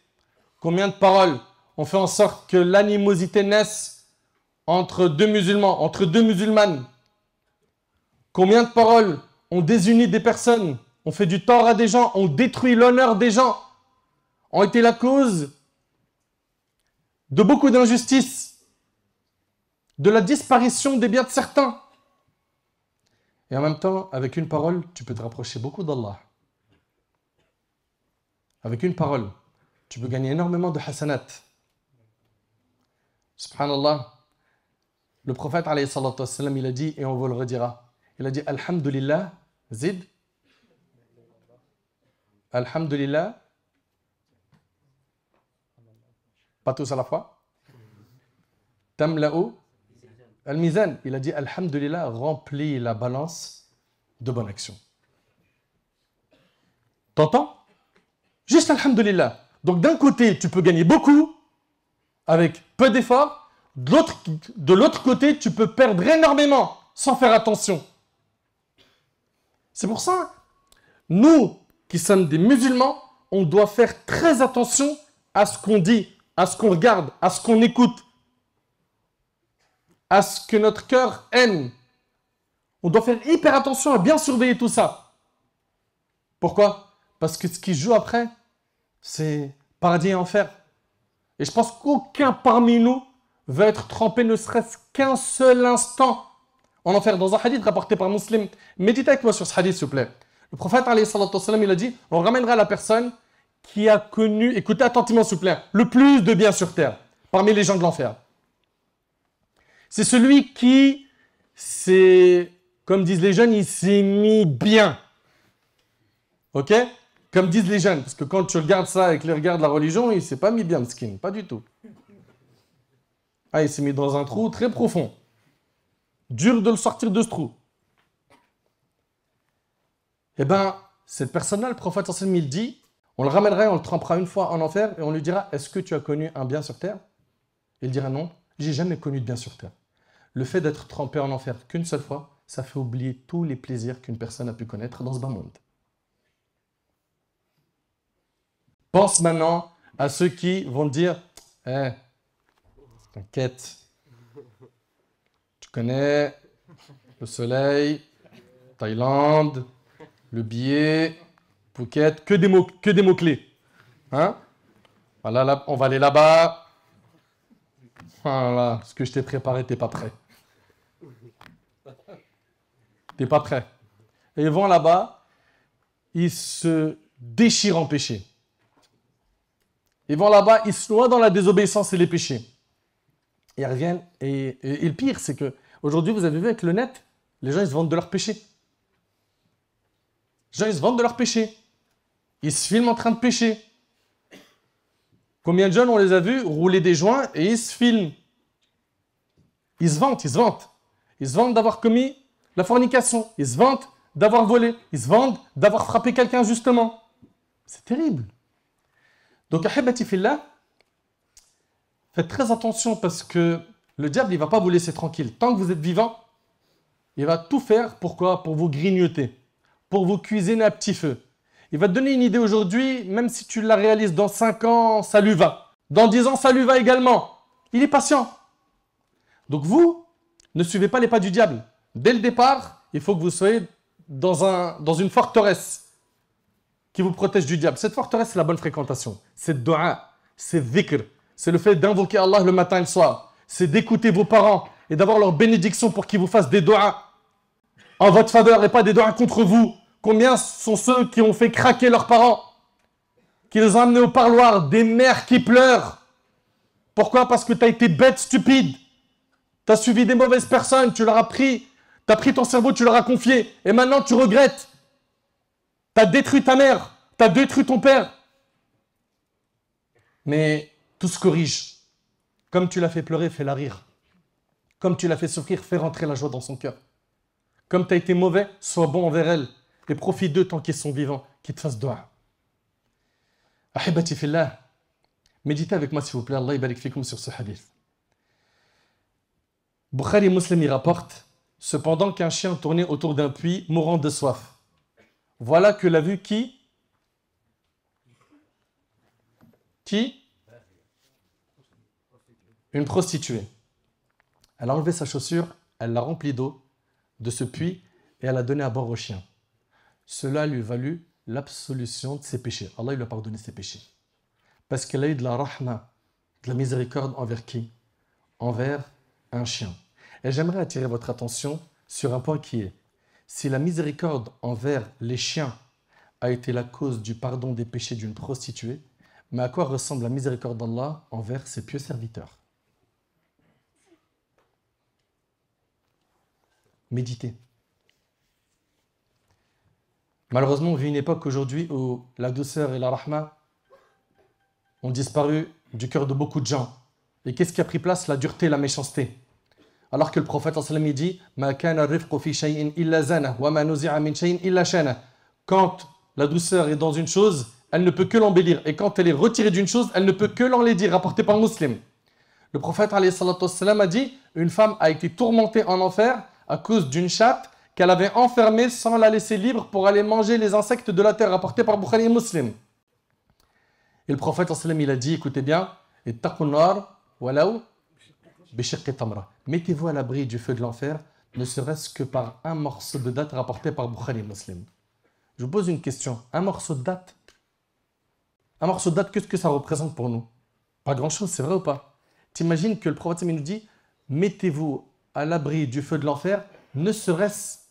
Combien de paroles ont fait en sorte que l'animosité naisse entre deux musulmans, entre deux musulmanes? Combien de paroles ont désuni des personnes, ont fait du tort à des gens, ont détruit l'honneur des gens, ont été la cause de beaucoup d'injustices, de la disparition des biens de certains. Et en même temps, avec une parole, tu peux te rapprocher beaucoup d'Allah. Avec une parole, tu peux gagner énormément de hasanat. Subhanallah. Le prophète, alayhi salatu wassalam, il a dit, et on vous le redira, il a dit, Alhamdulillah, zid. Alhamdulillah. Pas tous à la fois. Tamla'u. Al-Mizan, il a dit, Alhamdulillah, remplit la balance de bonne action. T'entends? Juste Alhamdulillah. Donc d'un côté, tu peux gagner beaucoup, avec peu d'efforts. De l'autre côté, tu peux perdre énormément, sans faire attention. C'est pour ça, nous qui sommes des musulmans, on doit faire très attention à ce qu'on dit, à ce qu'on regarde, à ce qu'on écoute, à ce que notre cœur aime. On doit faire hyper attention à bien surveiller tout ça. Pourquoi? Parce que ce qui joue après, c'est paradis et enfer. Et je pense qu'aucun parmi nous va être trempé ne serait-ce qu'un seul instant en enfer. Dans un hadith rapporté par Muslim, méditez avec moi sur ce hadith s'il vous plaît. Le prophète alayhi salatu wassalam, il a dit, on ramènera la personne qui a connu, écoutez attentivement s'il vous plaît, le plus de bien sur terre, parmi les gens de l'enfer. C'est celui qui, comme disent les jeunes, il s'est mis bien. Ok? Comme disent les jeunes, parce que quand tu regardes ça avec les regards de la religion, il ne s'est pas mis bien, skin, pas du tout. Ah, il s'est mis dans un trou très profond. Dur de le sortir de ce trou. Eh bien, cette personne-là, le prophète sallallahu alayhi wa sallam, il dit, on le ramènera, on le trempera une fois en enfer, et on lui dira, est-ce que tu as connu un bien sur terre? Il dira non, j'ai jamais connu de bien sur terre. Le fait d'être trempé en enfer qu'une seule fois, ça fait oublier tous les plaisirs qu'une personne a pu connaître dans ce bas monde. Pense maintenant à ceux qui vont dire « t'inquiète, tu connais le soleil, Thaïlande, le billet, Phuket, que des mots-clés. Hein? Voilà, là, on va aller là-bas. Voilà, ce que je t'ai préparé, t'es pas prêt. T'es pas prêt. Et ils vont là-bas, ils se déchirent en péché. Ils vont là-bas, ils se noient dans la désobéissance et les péchés. Et ils reviennent, et le pire, c'est que aujourd'hui, vous avez vu avec le net, les gens, ils se vendent de leurs péchés. Les gens, ils se vendent de leurs péchés. Ils se filment en train de pécher. Combien de jeunes, on les a vus rouler des joints et ils se filment. Ils se vantent, ils se vantent. Ils se vantent d'avoir commis la fornication. Ils se vantent d'avoir volé. Ils se vantent d'avoir frappé quelqu'un justement. C'est terrible. Donc, ahibati fillah, faites très attention parce que le diable, il ne va pas vous laisser tranquille. Tant que vous êtes vivant, il va tout faire. Pourquoi? Pour vous grignoter, pour vous cuisiner à petit feu. Il va te donner une idée aujourd'hui, même si tu la réalises dans 5 ans, ça lui va. Dans 10 ans, ça lui va également. Il est patient. Donc vous, ne suivez pas les pas du diable. Dès le départ, il faut que vous soyez dans une forteresse qui vous protège du diable. Cette forteresse, c'est la bonne fréquentation. C'est le dua, c'est le dhikr, c'est le fait d'invoquer Allah le matin et le soir. C'est d'écouter vos parents et d'avoir leur bénédiction pour qu'ils vous fassent des duas en votre faveur et pas des duas contre vous. Combien sont ceux qui ont fait craquer leurs parents, qui les ont amenés au parloir, des mères qui pleurent. Pourquoi? Parce que tu as été bête, stupide. Tu as suivi des mauvaises personnes, tu leur as pris, tu as pris ton cerveau, tu leur as confié, et maintenant tu regrettes. Tu as détruit ta mère, tu as détruit ton père. Mais tout se corrige. Comme tu l'as fait pleurer, fais-la rire. Comme tu l'as fait souffrir, fais rentrer la joie dans son cœur. Comme tu as été mauvais, sois bon envers elle. Et profite d'eux tant qu'ils sont vivants, qu'ils te fassent dua. Ahibati fillah, méditez avec moi s'il vous plaît, Allah barik fikoum sur ce hadith. Bukhari Muslim y rapporte, cependant qu'un chien tournait autour d'un puits, mourant de soif. Voilà que l'a vu qui? Une prostituée. Elle a enlevé sa chaussure, elle l'a remplie d'eau de ce puits et elle a donné à boire au chien. Cela lui valut l'absolution de ses péchés. Allah lui a pardonné ses péchés. Parce qu'elle a eu de la rahma, de la miséricorde envers qui? Envers un chien. Et j'aimerais attirer votre attention sur un point qui est, si la miséricorde envers les chiens a été la cause du pardon des péchés d'une prostituée, mais à quoi ressemble la miséricorde d'Allah envers ses pieux serviteurs? Méditez. Malheureusement, on vit une époque aujourd'hui où la douceur et la rahma ont disparu du cœur de beaucoup de gens. Et qu'est-ce qui a pris place? La dureté et la méchanceté. Alors que le prophète sallallahu alayhi wa sallam dit Ma kana rifqu fi shay'in illa zana wa ma nuzi'a min shay'in illa shana. Quand la douceur est dans une chose, elle ne peut que l'embellir. Et quand elle est retirée d'une chose, elle ne peut que l'enlaidir, rapporté par le Muslim. Le prophète alayhi salatu wassalam a dit une femme a été tourmentée en enfer à cause d'une chatte qu'elle avait enfermée sans la laisser libre pour aller manger les insectes de la terre, rapporté par Bukhari et Muslim. Et le prophète sallallahu alayhi wa sallam, il a dit, écoutez bien, ittaqun nar walaw bishiqqi tamra. Mettez-vous à l'abri du feu de l'enfer, ne serait-ce que par un morceau de date rapporté par Bukhari et Muslim. Je vous pose une question, un morceau de date, qu'est-ce que ça représente pour nous? Pas grand-chose, c'est vrai ou pas? T'imagines que le prophète nous dit, mettez-vous à l'abri du feu de l'enfer, ne serait-ce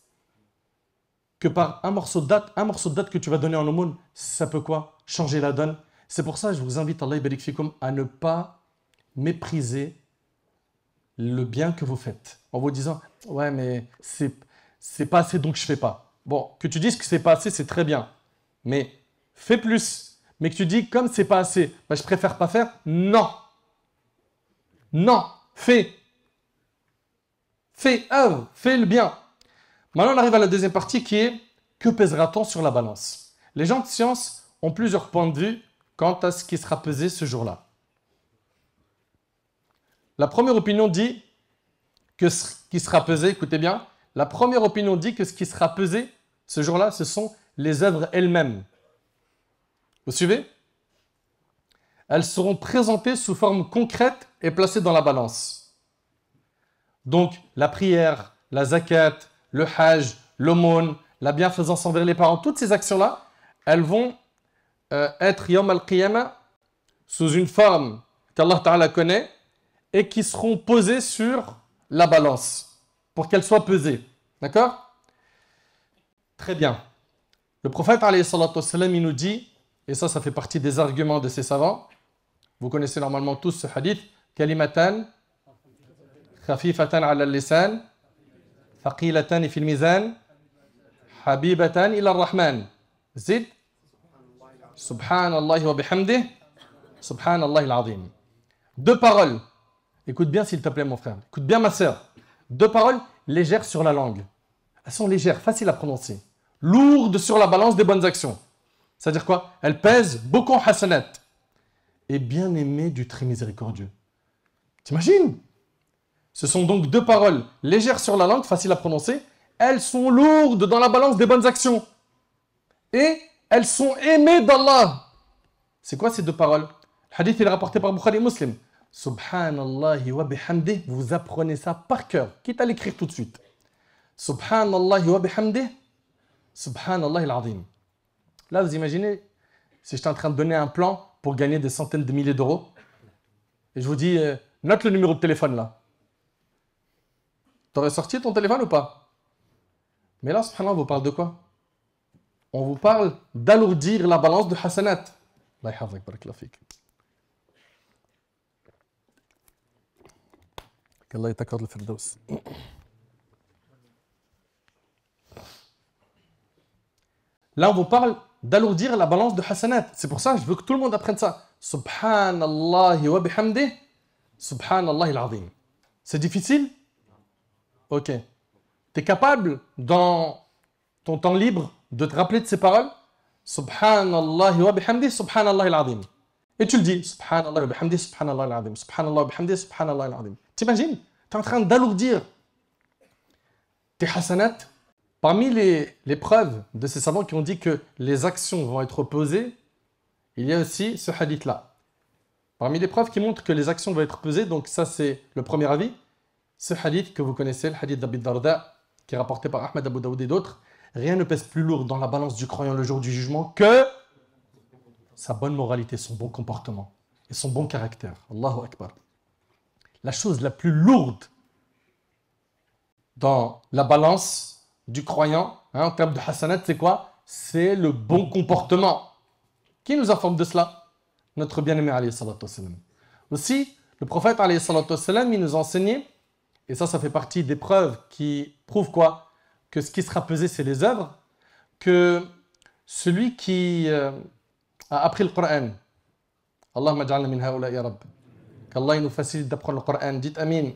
que par un morceau de date que tu vas donner en aumône, ça peut quoi? Changer la donne. C'est pour ça que je vous invite, Allah barik fikoum, à ne pas mépriser le bien que vous faites. En vous disant, ouais, mais c'est pas assez donc je fais pas. Bon, que tu dises que c'est pas assez, c'est très bien. Mais fais plus. Mais que tu dis, comme c'est pas assez, bah, je préfère pas faire. Non. Non. Fais. Fais œuvre. Fais le bien. Maintenant, on arrive à la deuxième partie qui est que pèsera-t-on sur la balance? Les gens de science ont plusieurs points de vue quant à ce qui sera pesé ce jour-là. La première opinion dit que ce qui sera pesé, écoutez bien, la première opinion dit que ce qui sera pesé ce jour-là, ce sont les œuvres elles-mêmes. Vous suivez? Elles seront présentées sous forme concrète et placées dans la balance. Donc, la prière, la zakat, le hajj, l'aumône, la bienfaisance envers les parents, toutes ces actions-là, elles vont être Yawm al-Qiyamah sous une forme qu'Allah Ta'ala connaît et qui seront posées sur la balance pour qu'elles soient pesées. D'accord? Très bien. Le prophète, alayhi salatu wassalam, il nous dit, et ça fait partie des arguments de ces savants, vous connaissez normalement tous ce hadith, Kalimatan, khafifatan ala al-lisan, thaqilatan fil mizan, habibatan ila ar-Rahman. Zid, subhanallah wa bihamdih, subhanallah al-azim. Deux paroles. Écoute bien s'il te plaît mon frère. Écoute bien ma sœur. Deux paroles légères sur la langue. Elles sont légères, faciles à prononcer. Lourdes sur la balance des bonnes actions. C'est-à-dire quoi? Elles pèsent beaucoup en hasanat. Et bien aimées du très miséricordieux. T'imagines? Ce sont donc deux paroles légères sur la langue, faciles à prononcer. Elles sont lourdes dans la balance des bonnes actions. Et elles sont aimées d'Allah. C'est quoi ces deux paroles? Le hadith est rapporté par Bukhari et Muslim. Subhanallah wa bihamdih. Vous apprenez ça par cœur, quitte à l'écrire tout de suite. Subhanallah wa bihamdih. Subhanallah al-azim. Là, vous imaginez, si j'étais en train de donner un plan pour gagner des centaines de milliers d'euros, et je vous dis, note le numéro de téléphone là. T'aurais sorti ton téléphone ou pas? Mais là, subhanallah, on vous parle de quoi? On vous parle d'alourdir la balance de hasanat. Allah yahfazak, barakallahu fik. qu'Allah t'accorde le firdaus. Là, on vous parle d'alourdir la balance de hasanat. C'est pour ça que je veux que tout le monde apprenne ça. Subhanallah wa bihamdih. Subhanallah al-azim. C'est difficile? Ok. Tu es capable, dans ton temps libre, de te rappeler de ces paroles? Subhanallah wa bihamdih. Subhanallah al-azim. Et tu le dis. Subhanallah wa bihamdih. Subhanallah al-azim. Subhanallah wa bihamdih. Subhanallah al-azim. T'imagines? Tu es en train d'alourdir tes hasanat. Parmi les preuves de ces savants qui ont dit que les actions vont être pesées, il y a aussi ce hadith-là. Parmi les preuves qui montrent que les actions vont être pesées, donc ça c'est le premier avis, ce hadith que vous connaissez, le hadith d'Abi Darda, qui est rapporté par Ahmed Abu Daoud et d'autres, rien ne pèse plus lourd dans la balance du croyant le jour du jugement que sa bonne moralité, son bon comportement et son bon caractère. Allahu Akbar. La chose la plus lourde dans la balance du croyant, en termes de hasanat, c'est quoi? C'est le bon comportement. Qui nous informe de cela? Notre bien-aimé alayhi salatu wassalam. Aussi, le prophète alayhi salatu wassalam, il nous a enseigné, et ça fait partie des preuves qui prouvent quoi? Que ce qui sera pesé, c'est les œuvres, que celui qui a appris le Coran, Allahumma ja'alna min haoula ya Rabb, qu'Allah nous facilite d'apprendre le Coran, dites Amin.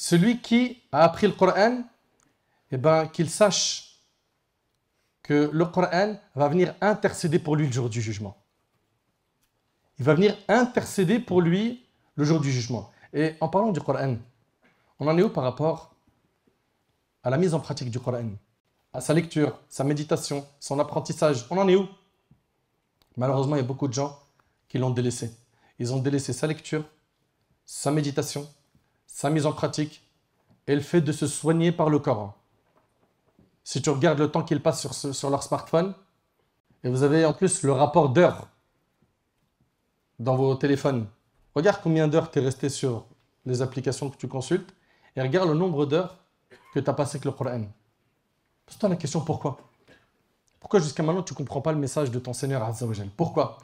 Celui qui a appris le Coran, eh ben, qu'il sache que le Coran va venir intercéder pour lui le jour du jugement. Il va venir intercéder pour lui le jour du jugement. Et en parlant du Coran, on en est où par rapport à la mise en pratique du Coran, à sa lecture, sa méditation, son apprentissage? On en est où? Malheureusement, il y a beaucoup de gens qui l'ont délaissé. Ils ont délaissé sa lecture, sa méditation, sa mise en pratique et le fait de se soigner par le Coran. Si tu regardes le temps qu'ils passent sur leur smartphone, et vous avez en plus le rapport d'heures dans vos téléphones, regarde combien d'heures tu es resté sur les applications que tu consultes et regarde le nombre d'heures que tu as passé avec le Coran. Pose-toi la question pourquoi? Pourquoi jusqu'à maintenant tu ne comprends pas le message de ton Seigneur Azza wa Jal? Pourquoi?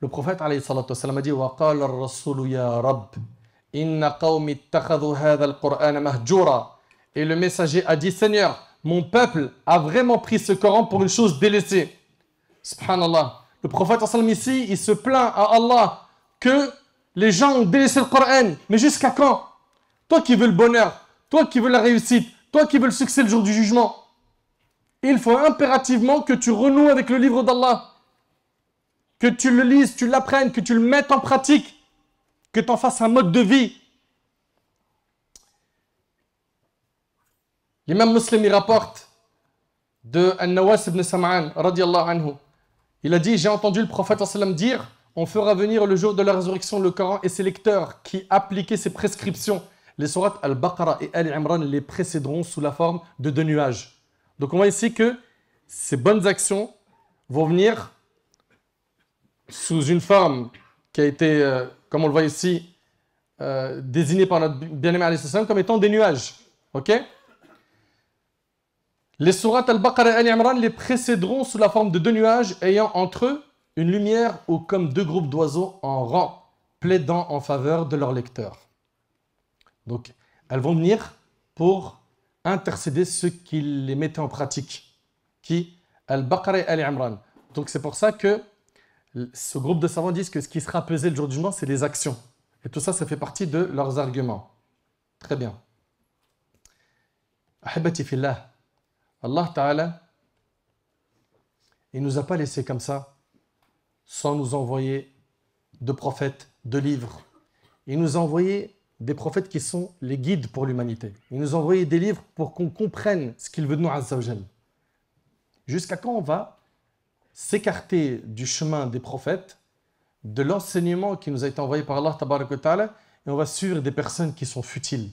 Le prophète alayhi salatu wassalam a dit wa qala ar-rasul ya Rabb inna qawmi ittakhadhu hadha al-Qur'ana mahjura. Et le messager a dit, Seigneur, mon peuple a vraiment pris ce Coran pour une chose délaissée. Subhanallah. Le prophète ici, il se plaint à Allah que les gens ont délaissé le Coran. Mais jusqu'à quand? Toi qui veux le bonheur, toi qui veux la réussite, toi qui veux le succès le jour du jugement, il faut impérativement que tu renoues avec le livre d'Allah, que tu le lises, tu l'apprennes, que tu le mettes en pratique, que tu en fasses un mode de vie. L'imam Muslim, il rapporte de An-Nawas ibn Sam'an, radiallahu anhu. Il a dit, j'ai entendu le prophète sallam dire, on fera venir le jour de la résurrection le Coran et ses lecteurs qui appliquaient ses prescriptions les sourates Al-Baqarah et Al-Imran les précéderont sous la forme de deux nuages. Donc on voit ici que ces bonnes actions vont venir sous une forme qui a été, comme on le voit ici, désignée par notre bien-aimé alayhi salam comme étant des nuages. Ok? Les sourates Al-Baqarah et Al-Imran les précéderont sous la forme de deux nuages ayant entre eux une lumière ou comme deux groupes d'oiseaux en rang, plaidant en faveur de leur lecteur. Donc, elles vont venir pour intercéder ceux qui les mettaient en pratique, qui Al-Baqarah et Al-Imran. Donc, c'est pour ça que ce groupe de savants disent que ce qui sera pesé le jour du jugement, c'est les actions. Et tout ça, ça fait partie de leurs arguments. Très bien. Ahibati fillah. Allah Ta'ala, il ne nous a pas laissé comme ça, sans nous envoyer de prophètes, de livres. Il nous a envoyé des prophètes qui sont les guides pour l'humanité. Il nous a envoyé des livres pour qu'on comprenne ce qu'il veut de nous, Azza wa Jal. Jusqu'à quand on va s'écarter du chemin des prophètes, de l'enseignement qui nous a été envoyé par Allah Tabaraka wa Ta'ala, et on va suivre des personnes qui sont futiles,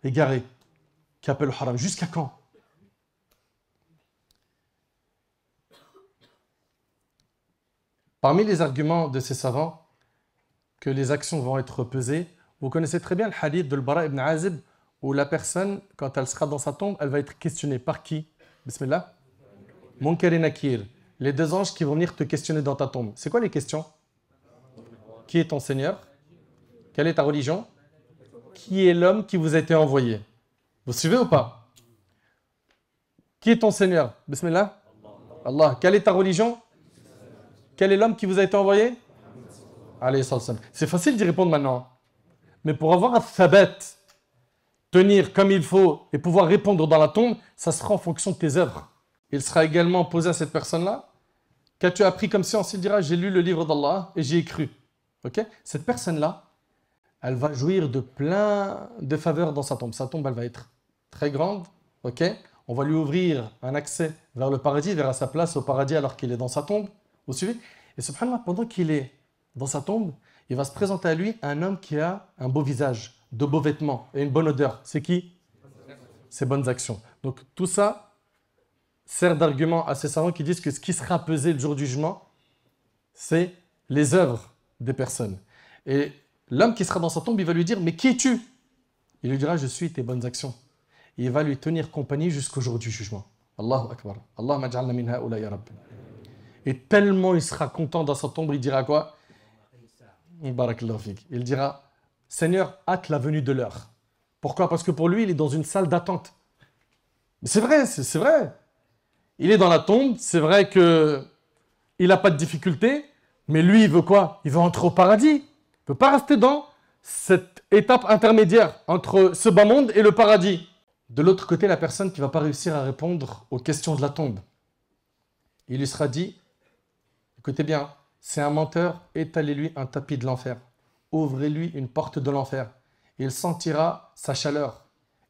égarées, qui appellent au haram. Jusqu'à quand? Parmi les arguments de ces savants, que les actions vont être pesées, vous connaissez très bien le hadith de Al-Bara ibn Azib, où la personne, quand elle sera dans sa tombe, elle va être questionnée par qui? Bismillah. Munkar et Nakir, les deux anges qui vont venir te questionner dans ta tombe. C'est quoi les questions? Qui est ton Seigneur? Quelle est ta religion? Qui est l'homme qui vous a été envoyé? Vous suivez ou pas? Qui est ton Seigneur? Bismillah. Allah. Quelle est ta religion? Quel est l'homme qui vous a été envoyé? Alayhi salam. C'est facile d'y répondre maintenant. Mais pour avoir un thabat, tenir comme il faut et pouvoir répondre dans la tombe, ça sera en fonction de tes œuvres. Il sera également posé à cette personne-là: qu'as-tu appris comme science? Il dira: j'ai lu le livre d'Allah et j'y ai cru. Okay? Cette personne-là, elle va jouir de plein de faveurs dans sa tombe. Sa tombe, elle va être très grande. Okay? On va lui ouvrir un accès vers le paradis, vers sa place au paradis alors qu'il est dans sa tombe. Vous suivez? Et subhanallah, pendant qu'il est dans sa tombe, il va se présenter à lui un homme qui a un beau visage, de beaux vêtements et une bonne odeur. C'est qui? Ses bonnes actions. Donc tout ça sert d'argument à ces savants qui disent que ce qui sera pesé le jour du jugement, c'est les œuvres des personnes. Et l'homme qui sera dans sa tombe, il va lui dire: mais qui es-tu? Il lui dira: je suis tes bonnes actions. Et il va lui tenir compagnie jusqu'au jour du jugement. Allahu Akbar. Allahumma ij'alna min ha'ula ya Rabbi. Et tellement il sera content dans sa tombe, il dira quoi? Il dira: Seigneur, hâte la venue de l'heure. Pourquoi? Parce que pour lui, il est dans une salle d'attente. Mais c'est vrai, c'est vrai. Il est dans la tombe, c'est vrai qu'il n'a pas de difficulté, mais lui, il veut quoi? Il veut entrer au paradis. Il ne peut pas rester dans cette étape intermédiaire entre ce bas monde et le paradis. De l'autre côté, la personne qui ne va pas réussir à répondre aux questions de la tombe, il lui sera dit: écoutez bien, c'est un menteur, étalez-lui un tapis de l'enfer. Ouvrez-lui une porte de l'enfer. Il sentira sa chaleur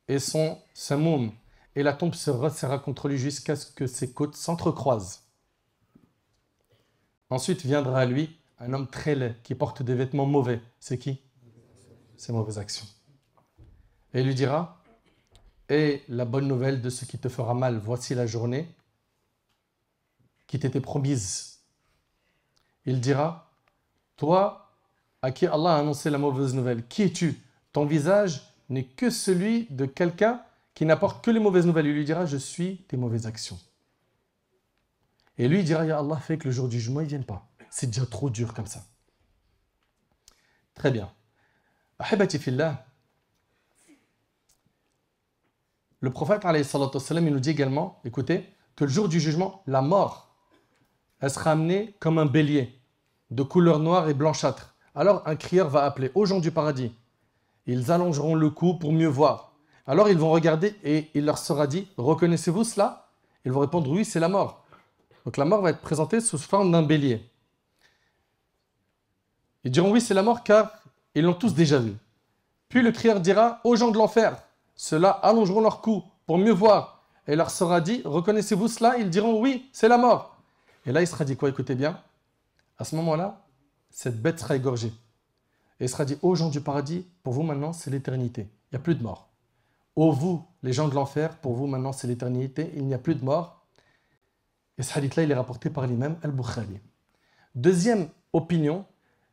et son samoum. Et la tombe se resserra contre lui jusqu'à ce que ses côtes s'entrecroisent. Ensuite viendra à lui un homme très laid qui porte des vêtements mauvais. C'est qui? Ses mauvaises actions. Et il lui dira: et la bonne nouvelle de ce qui te fera mal, voici la journée qui t'était promise. Il dira: toi, à qui Allah a annoncé la mauvaise nouvelle, qui es-tu? Ton visage n'est que celui de quelqu'un qui n'apporte que les mauvaises nouvelles. Il lui dira: je suis tes mauvaises actions. Et lui, il dira: ya Allah, fait que le jour du jugement, il ne vienne pas. C'est déjà trop dur comme ça. Très bien. Ahibati fillah. Le prophète, alayhi salatu wassalam, il nous dit également, écoutez, que le jour du jugement, la mort, elle sera amenée comme un bélier, de couleur noire et blanchâtre. Alors un crieur va appeler: aux gens du paradis. Ils allongeront le cou pour mieux voir. Alors ils vont regarder et il leur sera dit: reconnaissez-vous cela? Ils vont répondre: oui, c'est la mort. Donc la mort va être présentée sous forme d'un bélier. Ils diront: oui, c'est la mort, car ils l'ont tous déjà vu. Puis le crieur dira: aux gens de l'enfer, ceux-là allongeront leur cou pour mieux voir. Et il leur sera dit: reconnaissez-vous cela? Ils diront: oui, c'est la mort. Et là, il sera dit quoi? Écoutez bien. À ce moment-là, cette bête sera égorgée. Et il sera dit: aux gens du paradis, pour vous maintenant, c'est l'éternité. il n'y a plus de mort. Ô vous, les gens de l'enfer, pour vous maintenant c'est l'éternité, il n'y a plus de mort. Et ce hadith-là, il est rapporté par l'imam Al-Bukhari. Deuxième opinion,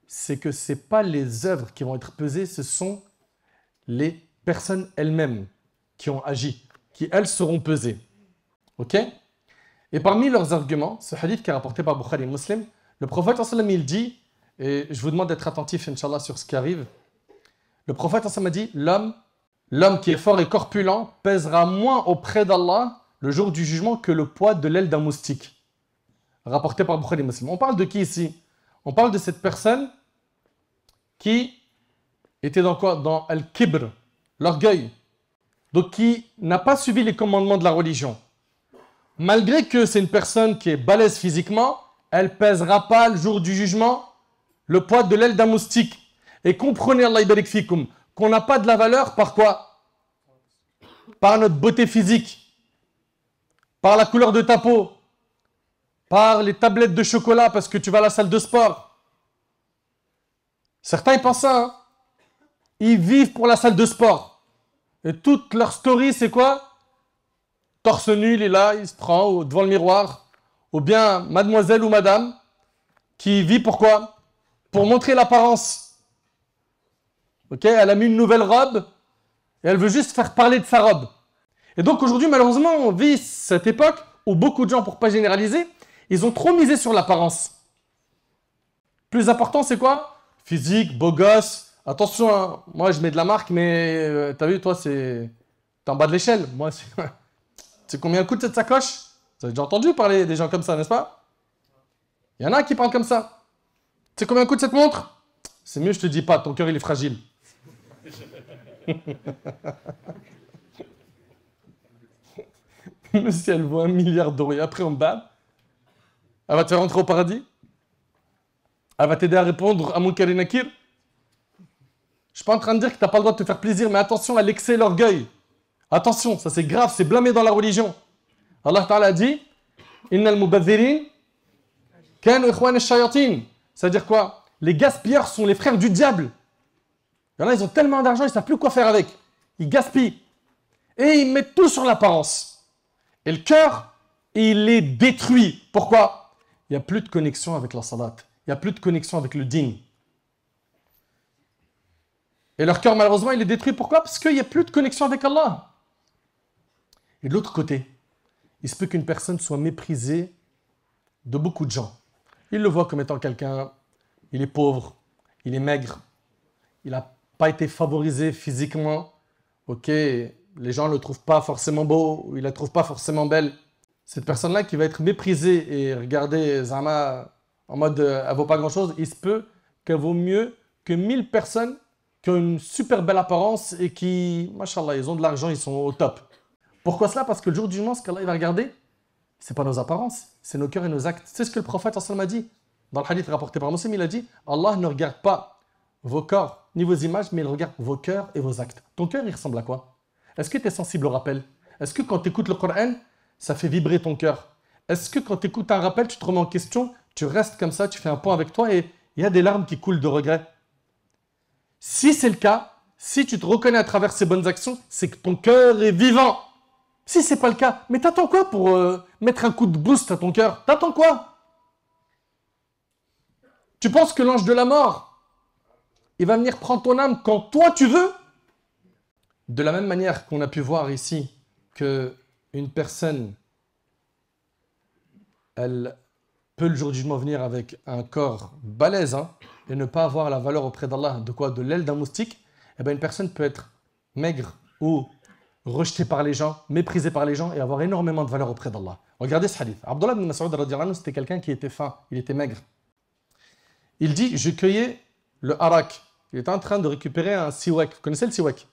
c'est que ce n'est pas les œuvres qui vont être pesées, ce sont les personnes elles-mêmes qui ont agi, qui elles seront pesées. Ok? Et parmi leurs arguments, ce hadith qui est rapporté par Bukhari et Muslim, le prophète il dit, et je vous demande d'être attentif, Inch'Allah, sur ce qui arrive, le prophète a dit, l'homme qui est fort et corpulent pèsera moins auprès d'Allah le jour du jugement que le poids de l'aile d'un moustique. Rapporté par Bukhari et Muslim. On parle de qui ici? On parle de cette personne qui était dans quoi? Dans Al-Kibr, l'orgueil. Donc qui n'a pas suivi les commandements de la religion. Malgré que c'est une personne qui est balèze physiquement, elle ne pèsera pas le jour du jugement le poids de l'aile d'un moustique. Et comprenez, Allah ibarik fikum, qu'on n'a pas de la valeur par quoi? Par notre beauté physique, par la couleur de ta peau, par les tablettes de chocolat parce que tu vas à la salle de sport. Certains ils pensent ça, hein? Ils vivent pour la salle de sport. Et toute leur story c'est quoi? Torse nu, il est là, il se prend devant le miroir. Ou bien mademoiselle ou madame qui vit pourquoi? Pour montrer l'apparence. Ok, elle a mis une nouvelle robe et elle veut juste faire parler de sa robe. Et donc aujourd'hui, malheureusement, on vit cette époque où beaucoup de gens, pour ne pas généraliser, ils ont trop misé sur l'apparence. Plus important, c'est quoi? Physique, beau gosse. Attention, hein, moi je mets de la marque, mais t'as vu, toi, t'es en bas de l'échelle. Moi, c'est... Tu sais combien coûte cette sacoche? Vous avez déjà entendu parler des gens comme ça, n'est-ce pas? Il y en a qui parlent comme ça. Tu sais combien coûte cette montre? C'est mieux, je te dis pas, ton cœur il est fragile. Mais si elle vaut 1 milliard d'euros et après on bat, elle va te faire rentrer au paradis? Elle va t'aider à répondre à Munkar et Nakir? Je ne suis pas en train de dire que tu n'as pas le droit de te faire plaisir, mais attention à l'excès et l'orgueil. Attention, ça c'est grave, c'est blâmé dans la religion. Allah Ta'ala dit Innal mubadhirin kanu ikhwan ash-shayatin. C'est-à-dire quoi? Les gaspilleurs sont les frères du diable. Il y en a, ils ont tellement d'argent, ils ne savent plus quoi faire avec. Ils gaspillent. Et ils mettent tout sur l'apparence. Et le cœur, il est détruit. Pourquoi? Il n'y a plus de connexion avec la salat. Il n'y a plus de connexion avec le din. Et leur cœur, malheureusement, il est détruit. Pourquoi? Parce qu'il n'y a plus de connexion avec Allah. Et de l'autre côté, il se peut qu'une personne soit méprisée de beaucoup de gens. Ils le voient comme étant quelqu'un, il est pauvre, il est maigre, il n'a pas été favorisé physiquement. Ok, les gens ne le trouvent pas forcément beau, ou ils ne la trouvent pas forcément belle. Cette personne-là qui va être méprisée et regardée Zama en mode elle ne vaut pas grand-chose, il se peut qu'elle vaut mieux que 1000 personnes qui ont une super belle apparence et qui, machallah, ils ont de l'argent, ils sont au top. Pourquoi cela? Parce que le jour du jugement, ce qu'Allah va regarder, ce n'est pas nos apparences, c'est nos cœurs et nos actes. C'est ce que le prophète a dit. Dans le hadith rapporté par Muslim, il a dit Allah ne regarde pas vos corps ni vos images, mais il regarde vos cœurs et vos actes. Ton cœur, il ressemble à quoi? Est-ce que tu es sensible au rappel? Est-ce que quand tu écoutes le Coran, ça fait vibrer ton cœur? Est-ce que quand tu écoutes un rappel, tu te remets en question, tu restes comme ça, tu fais un point avec toi et il y a des larmes qui coulent de regret? Si c'est le cas, si tu te reconnais à travers ces bonnes actions, c'est que ton cœur est vivant. Si ce n'est pas le cas, mais t'attends quoi pour mettre un coup de boost à ton cœur? T'attends quoi? Tu penses que l'ange de la mort, il va venir prendre ton âme quand toi tu veux? De la même manière qu'on a pu voir ici qu'une personne, elle peut le jour du jugement venir avec un corps balèze et ne pas avoir la valeur auprès d'Allah de quoi? De l'aile d'un moustique. Eh bien, une personne peut être maigre ou rejetée par les gens, méprisée par les gens et avoir énormément de valeur auprès d'Allah. Regardez ce hadith. Abdullah ibn Mas'ud radhiyallahu anhu, c'était quelqu'un qui était faim, il était maigre. Il dit, je cueillais le harak. Il était en train de récupérer un siwak. Vous connaissez le siwak?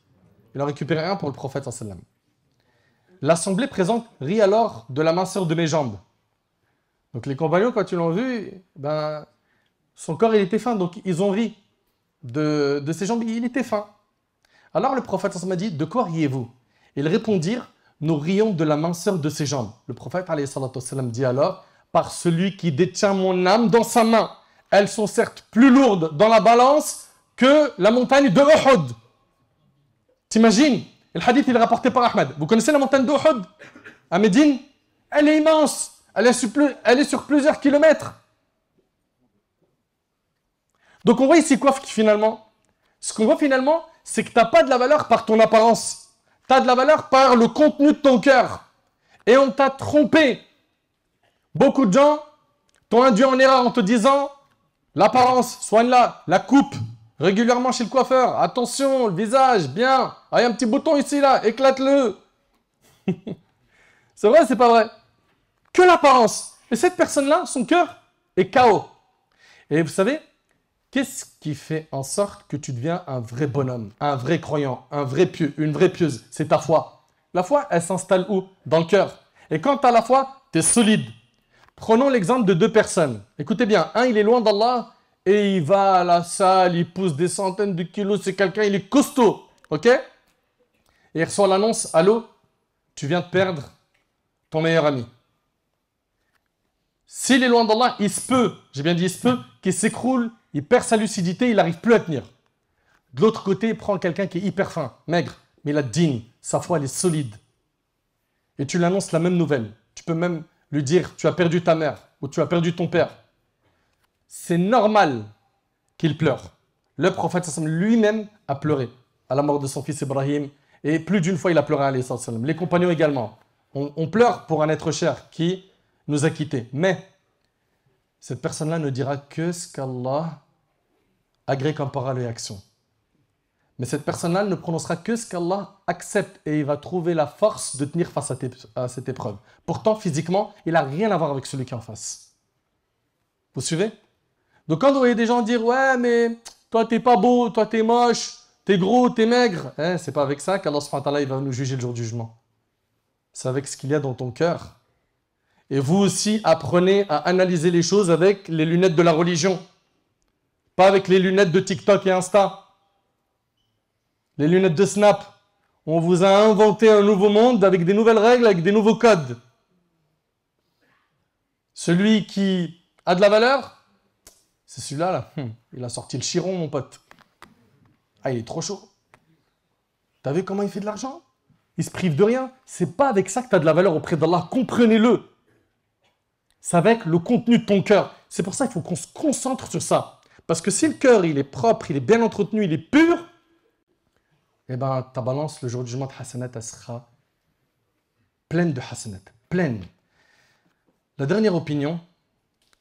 Il en récupérait un pour le prophète sallallahu alayhi wa sallam. L'assemblée présente rit alors de la minceur de mes jambes. Donc les compagnons, quand ils l'ont vu, ben, son corps il était fin, donc ils ont ri de ses jambes, il était fin. Alors le prophète sallallahu alayhi wa sallam a dit, de quoi riez-vous? Ils répondirent, nous rions de la minceur de ses jambes. Le prophète alayhi wa sallam dit alors, par celui qui détient mon âme dans sa main. Elles sont certes plus lourdes dans la balance que la montagne de Uhud. T'imagines, le hadith il est rapporté par Ahmed. Vous connaissez la montagne d'Uhud à Médine? Elle est immense. Elle est sur plusieurs kilomètres. Donc on voit ici quoi finalement? Ce qu'on voit finalement, c'est que tu n'as pas de la valeur par ton apparence. Tu as de la valeur par le contenu de ton cœur. Et on t'a trompé. Beaucoup de gens t'ont induit en erreur en te disant l'apparence, soigne-la, la coupe régulièrement chez le coiffeur. Attention, le visage, bien. Ah, il y a un petit bouton ici, là, éclate-le. C'est vrai, c'est pas vrai? Que l'apparence. Et cette personne-là, son cœur est KO. Et vous savez, qu'est-ce qui fait en sorte que tu deviens un vrai bonhomme, un vrai croyant, un vrai pieux, une vraie pieuse? C'est ta foi. La foi, elle s'installe où? Dans le cœur. Et quand tu as la foi, tu es solide. Prenons l'exemple de deux personnes. Écoutez bien, un, il est loin d'Allah et il va à la salle, il pousse des centaines de kilos, c'est quelqu'un, il est costaud. Ok? Et il reçoit l'annonce, allô, tu viens de perdre ton meilleur ami. S'il est loin d'Allah, il se peut, j'ai bien dit il se peut, qu'il s'écroule, il perd sa lucidité, il n'arrive plus à tenir. De l'autre côté, il prend quelqu'un qui est hyper fin, maigre, mais il a digne, sa foi elle est solide. Et tu lui annonces la même nouvelle. Tu peux même lui dire, tu as perdu ta mère, ou tu as perdu ton père. C'est normal qu'il pleure. Le prophète lui-même a pleuré à la mort de son fils Ibrahim, et plus d'une fois il a pleuré, alayhi salam. Les compagnons également. On pleure pour un être cher qui nous a quittés. Mais cette personne-là ne dira que ce qu'Allah agrée comme parole et action. Mais cette personne-là ne prononcera que ce qu'Allah accepte et il va trouver la force de tenir face à cette épreuve. Pourtant, physiquement, il n'a rien à voir avec celui qui est en face. Vous suivez? Donc quand vous voyez des gens dire « Ouais, mais toi, t'es pas beau, toi, t'es moche, t'es gros, t'es maigre. » C'est pas avec ça qu'Allah subhanahu wa ta'ala, il va nous juger le jour du jugement. C'est avec ce qu'il y a dans ton cœur. Et vous aussi, apprenez à analyser les choses avec les lunettes de la religion. Pas avec les lunettes de TikTok et Insta. Les lunettes de Snap. On vous a inventé un nouveau monde avec des nouvelles règles, avec des nouveaux codes. Celui qui a de la valeur, c'est celui-là, là. Il a sorti le chiron, mon pote. Ah, il est trop chaud. T'as vu comment il fait de l'argent? Il se prive de rien. C'est pas avec ça que tu as de la valeur auprès d'Allah. Comprenez-le. C'est avec le contenu de ton cœur. C'est pour ça qu'il faut qu'on se concentre sur ça. Parce que si le cœur, il est propre, il est bien entretenu, il est pur, eh bien, ta balance, le jour du jugement de hasanat, elle sera pleine de hasanat. Pleine. La dernière opinion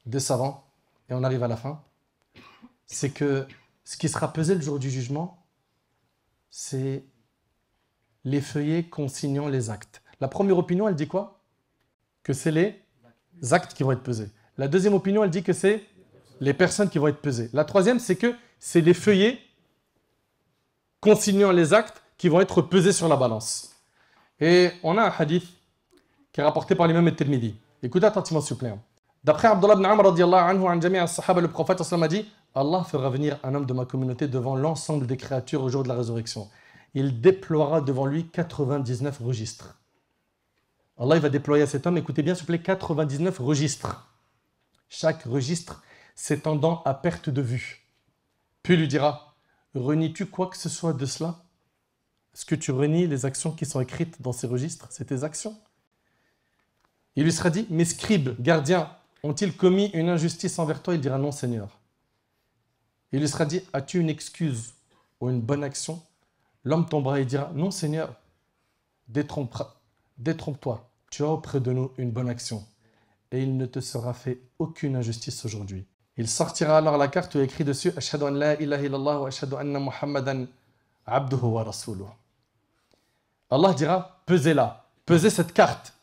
des savants, et on arrive à la fin, c'est que ce qui sera pesé le jour du jugement, c'est les feuillets consignant les actes. La première opinion, elle dit quoi? Que c'est les actes qui vont être pesés. La deuxième opinion, elle dit que c'est les personnes qui vont être pesées. La troisième, c'est que c'est les feuillets consignant les actes qui vont être pesés sur la balance. Et on a un hadith qui est rapporté par l'imam al-Tirmidhi. Écoutez attentivement s'il vous plaît. D'après Abdullah ibn Amr radiyallahu anhu, an jami' as-sahaba, le prophète a dit Allah fera venir un homme de ma communauté devant l'ensemble des créatures au jour de la résurrection. Il déploiera devant lui 99 registres. Allah il va déployer à cet homme, écoutez bien s'il vous plaît, 99 registres. Chaque registre s'étendant à perte de vue. Puis il lui dira, renies-tu quoi que ce soit de cela? Est-ce que tu renies les actions qui sont écrites dans ces registres? C'est tes actions. Il lui sera dit, mes scribes, gardiens, ont-ils commis une injustice envers toi? Il dira, non Seigneur. Il lui sera dit, as-tu une excuse ou une bonne action? L'homme tombera et dira, non Seigneur, détrompe-toi, tu as auprès de nous une bonne action. Et il ne te sera fait aucune injustice aujourd'hui. Il sortira alors la carte où il est écrit dessus, Ashhadu an la ilaha illallah wa ashhadu anna Muhammadan abduhu wa rasuluh. Allah dira, pesez-la, pesez cette carte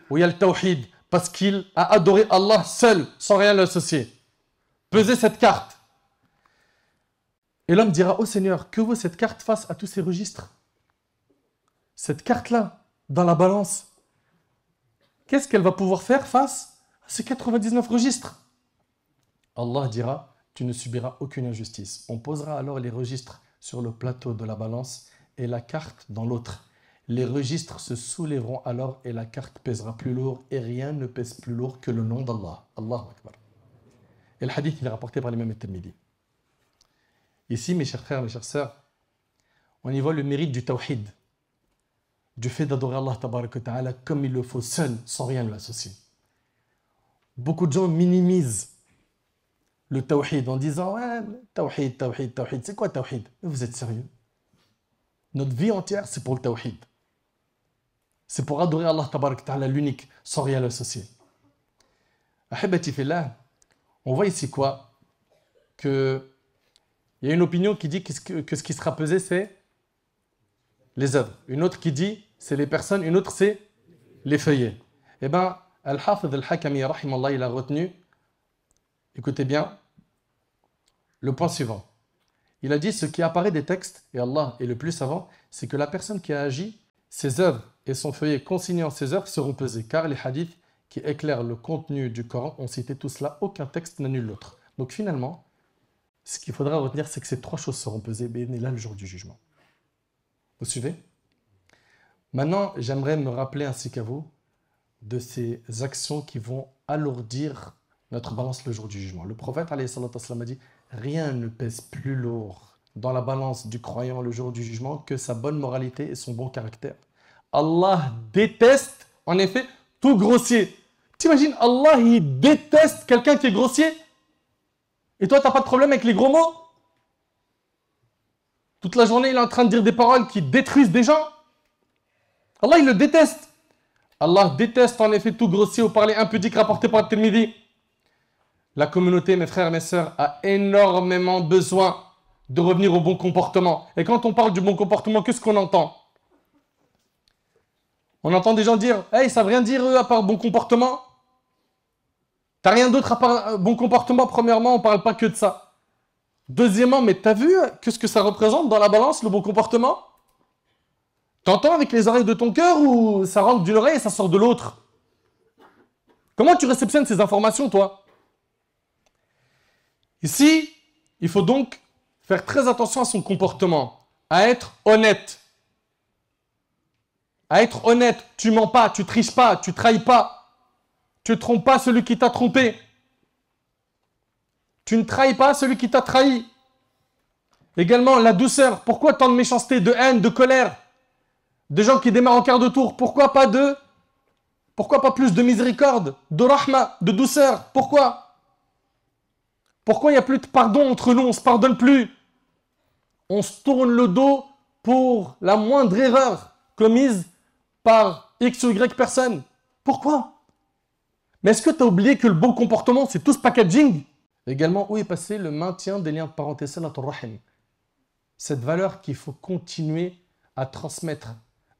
où il y a le tawhid, parce qu'il a adoré Allah seul, sans rien l'associer. Pesez cette carte. Et l'homme dira, oh Seigneur, que vaut cette carte face à tous ces registres? Cette carte-là, dans la balance, qu'est-ce qu'elle va pouvoir faire face à ces 99 registres? Allah dira, tu ne subiras aucune injustice. On posera alors les registres sur le plateau de la balance et la carte dans l'autre. Les registres se soulèveront alors et la carte pèsera plus lourd et rien ne pèse plus lourd que le nom d'Allah. Allahu Akbar. Et le hadith il est rapporté par l'imam al-Tirmidhi. Ici, mes chers frères, mes chères sœurs, on y voit le mérite du tawhid, du fait d'adorer Allah tabarak wa ta'ala comme il le faut, seul, sans rien lui associer. Beaucoup de gens minimisent le tawhid en disant « Ouais, tawhid, tawhid, tawhid, c'est quoi tawhid ?» Mais vous êtes sérieux? Notre vie entière, c'est pour le tawhid. C'est pour adorer Allah tabarak wa ta'ala l'unique, sans rien lui associer. Ahibati fillah, on voit ici quoi? Que il y a une opinion qui dit que ce qui sera pesé, c'est les œuvres. Une autre qui dit, c'est les personnes. Une autre, c'est les feuillets. Eh bien, Al-Hafidh Al-Hakami, rahimallah, il a retenu, écoutez bien, le point suivant. Il a dit, ce qui apparaît des textes, et Allah est le plus savant, c'est que la personne qui a agi, ses œuvres et son feuillet consignant ses œuvres seront pesés, car les hadiths qui éclairent le contenu du Coran ont cité tout cela, aucun texte n'annule l'autre. Donc finalement, ce qu'il faudra retenir, c'est que ces trois choses seront pesées, mais là le jour du jugement. Vous suivez? Maintenant, j'aimerais me rappeler ainsi qu'à vous de ces actions qui vont alourdir notre balance le jour du jugement. Le prophète alayhi salatu wassalam, a dit « Rien ne pèse plus lourd dans la balance du croyant le jour du jugement que sa bonne moralité et son bon caractère. » Allah déteste, en effet, tout grossier. T'imagines, Allah, il déteste quelqu'un qui est grossier? Et toi, tu n'as pas de problème avec les gros mots? Toute la journée, il est en train de dire des paroles qui détruisent des gens. Allah, il le déteste. Allah déteste en effet tout grossier ou parler impudique rapporté par Tirmidhi. La communauté, mes frères et mes sœurs, a énormément besoin de revenir au bon comportement. Et quand on parle du bon comportement, qu'est-ce qu'on entend? On entend des gens dire « Hey, ça ne veut rien dire eux à part bon comportement ?» T'as rien d'autre à part bon comportement? Premièrement, on ne parle pas que de ça. Deuxièmement, mais t'as vu qu'est-ce que ça représente dans la balance, le bon comportement? T'entends avec les oreilles de ton cœur ou ça rentre d'une oreille et ça sort de l'autre? Comment tu réceptionnes ces informations, toi? Ici, il faut donc faire très attention à son comportement, à être honnête. À être honnête, tu mens pas, tu triches pas, tu trahis pas. Tu ne trompes pas celui qui t'a trompé. Tu ne trahis pas celui qui t'a trahi. Également, la douceur. Pourquoi tant de méchanceté, de haine, de colère? De gens qui démarrent en quart de tour. Pourquoi pas plus de miséricorde, de rahma, de douceur? Pourquoi? Pourquoi il n'y a plus de pardon entre nous? On ne se pardonne plus. On se tourne le dos pour la moindre erreur commise par X ou Y personne. Pourquoi? Mais est-ce que tu as oublié que le bon comportement, c'est tout ce packaging? Également, où est passé le maintien des liens de parenté, salatul rahim? Cette valeur qu'il faut continuer à transmettre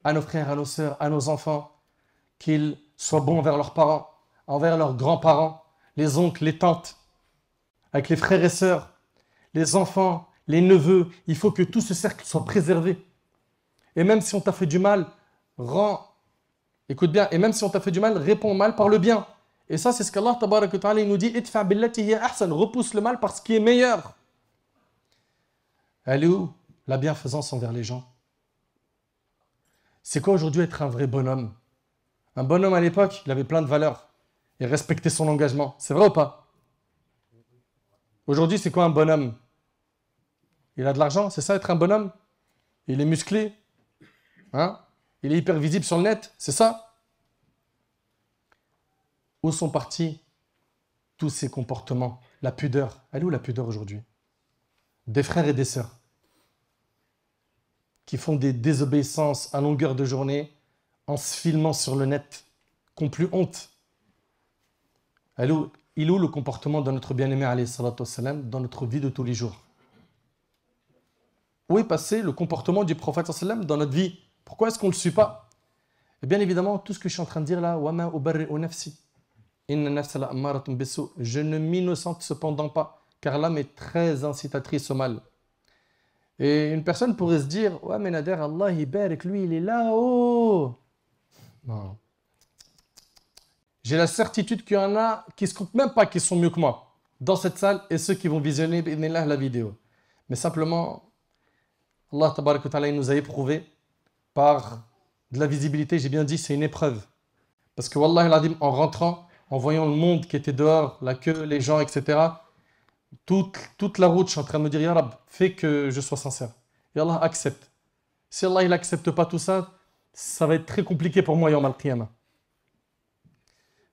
à nos frères, à nos sœurs, à nos enfants, qu'ils soient bons envers leurs parents, envers leurs grands-parents, les oncles, les tantes, avec les frères et sœurs, les enfants, les neveux. Il faut que tout ce cercle soit préservé. Et même si on t'a fait du mal, écoute bien, et même si on t'a fait du mal, réponds au mal par le bien. Et ça, c'est ce qu'Allah tabarak wa ta'ala nous dit, idfa billati hiya ahsan, repousse le mal par ce qui est meilleur. Elle est où la bienfaisance envers les gens? C'est quoi aujourd'hui être un vrai bonhomme? Un bonhomme à l'époque, il avait plein de valeurs. Il respectait son engagement. C'est vrai ou pas? Aujourd'hui, c'est quoi un bonhomme? Il a de l'argent, c'est ça être un bonhomme? Il est musclé, hein? Il est hyper visible sur le net, c'est ça? Où sont partis tous ces comportements? La pudeur. Elle est où la pudeur aujourd'hui? Des frères et des sœurs qui font des désobéissances à longueur de journée en se filmant sur le net, qui n'ont plus honte. Il est où le comportement de notre bien-aimé alayhi salatu wassalam dans notre vie de tous les jours? Où est passé le comportement du prophète sallallahu alayhi wa sallam dans notre vie? Pourquoi est-ce qu'on ne le suit pas? Et bien évidemment, tout ce que je suis en train de dire là, وَمَا أُبَرِّئُ نَفْسِي إِنَّ النَّفْسَ لَأَمَّارَةٌ بِالسُّوءِ. Je ne m'innocente cependant pas, car l'âme est très incitatrice au mal. Et une personne pourrait se dire, ouais mais Nader, Allah il barik, lui il est là-haut. Non. J'ai la certitude qu'il y en a qui ne se comptent même pas qu'ils sont mieux que moi dans cette salle et ceux qui vont visionner la vidéo. Mais simplement, Allah tabarak wa ta'ala, il nous a éprouvé par de la visibilité. J'ai bien dit, c'est une épreuve. Parce que Wallah al-Adim, en rentrant, en voyant le monde qui était dehors, la queue, les gens, etc., toute la route, je suis en train de me dire, Ya Rab, fais que je sois sincère. Et Allah accepte. Si Allah il n'accepte pas tout ça, ça va être très compliqué pour moi, Yawm al-Qiyamah.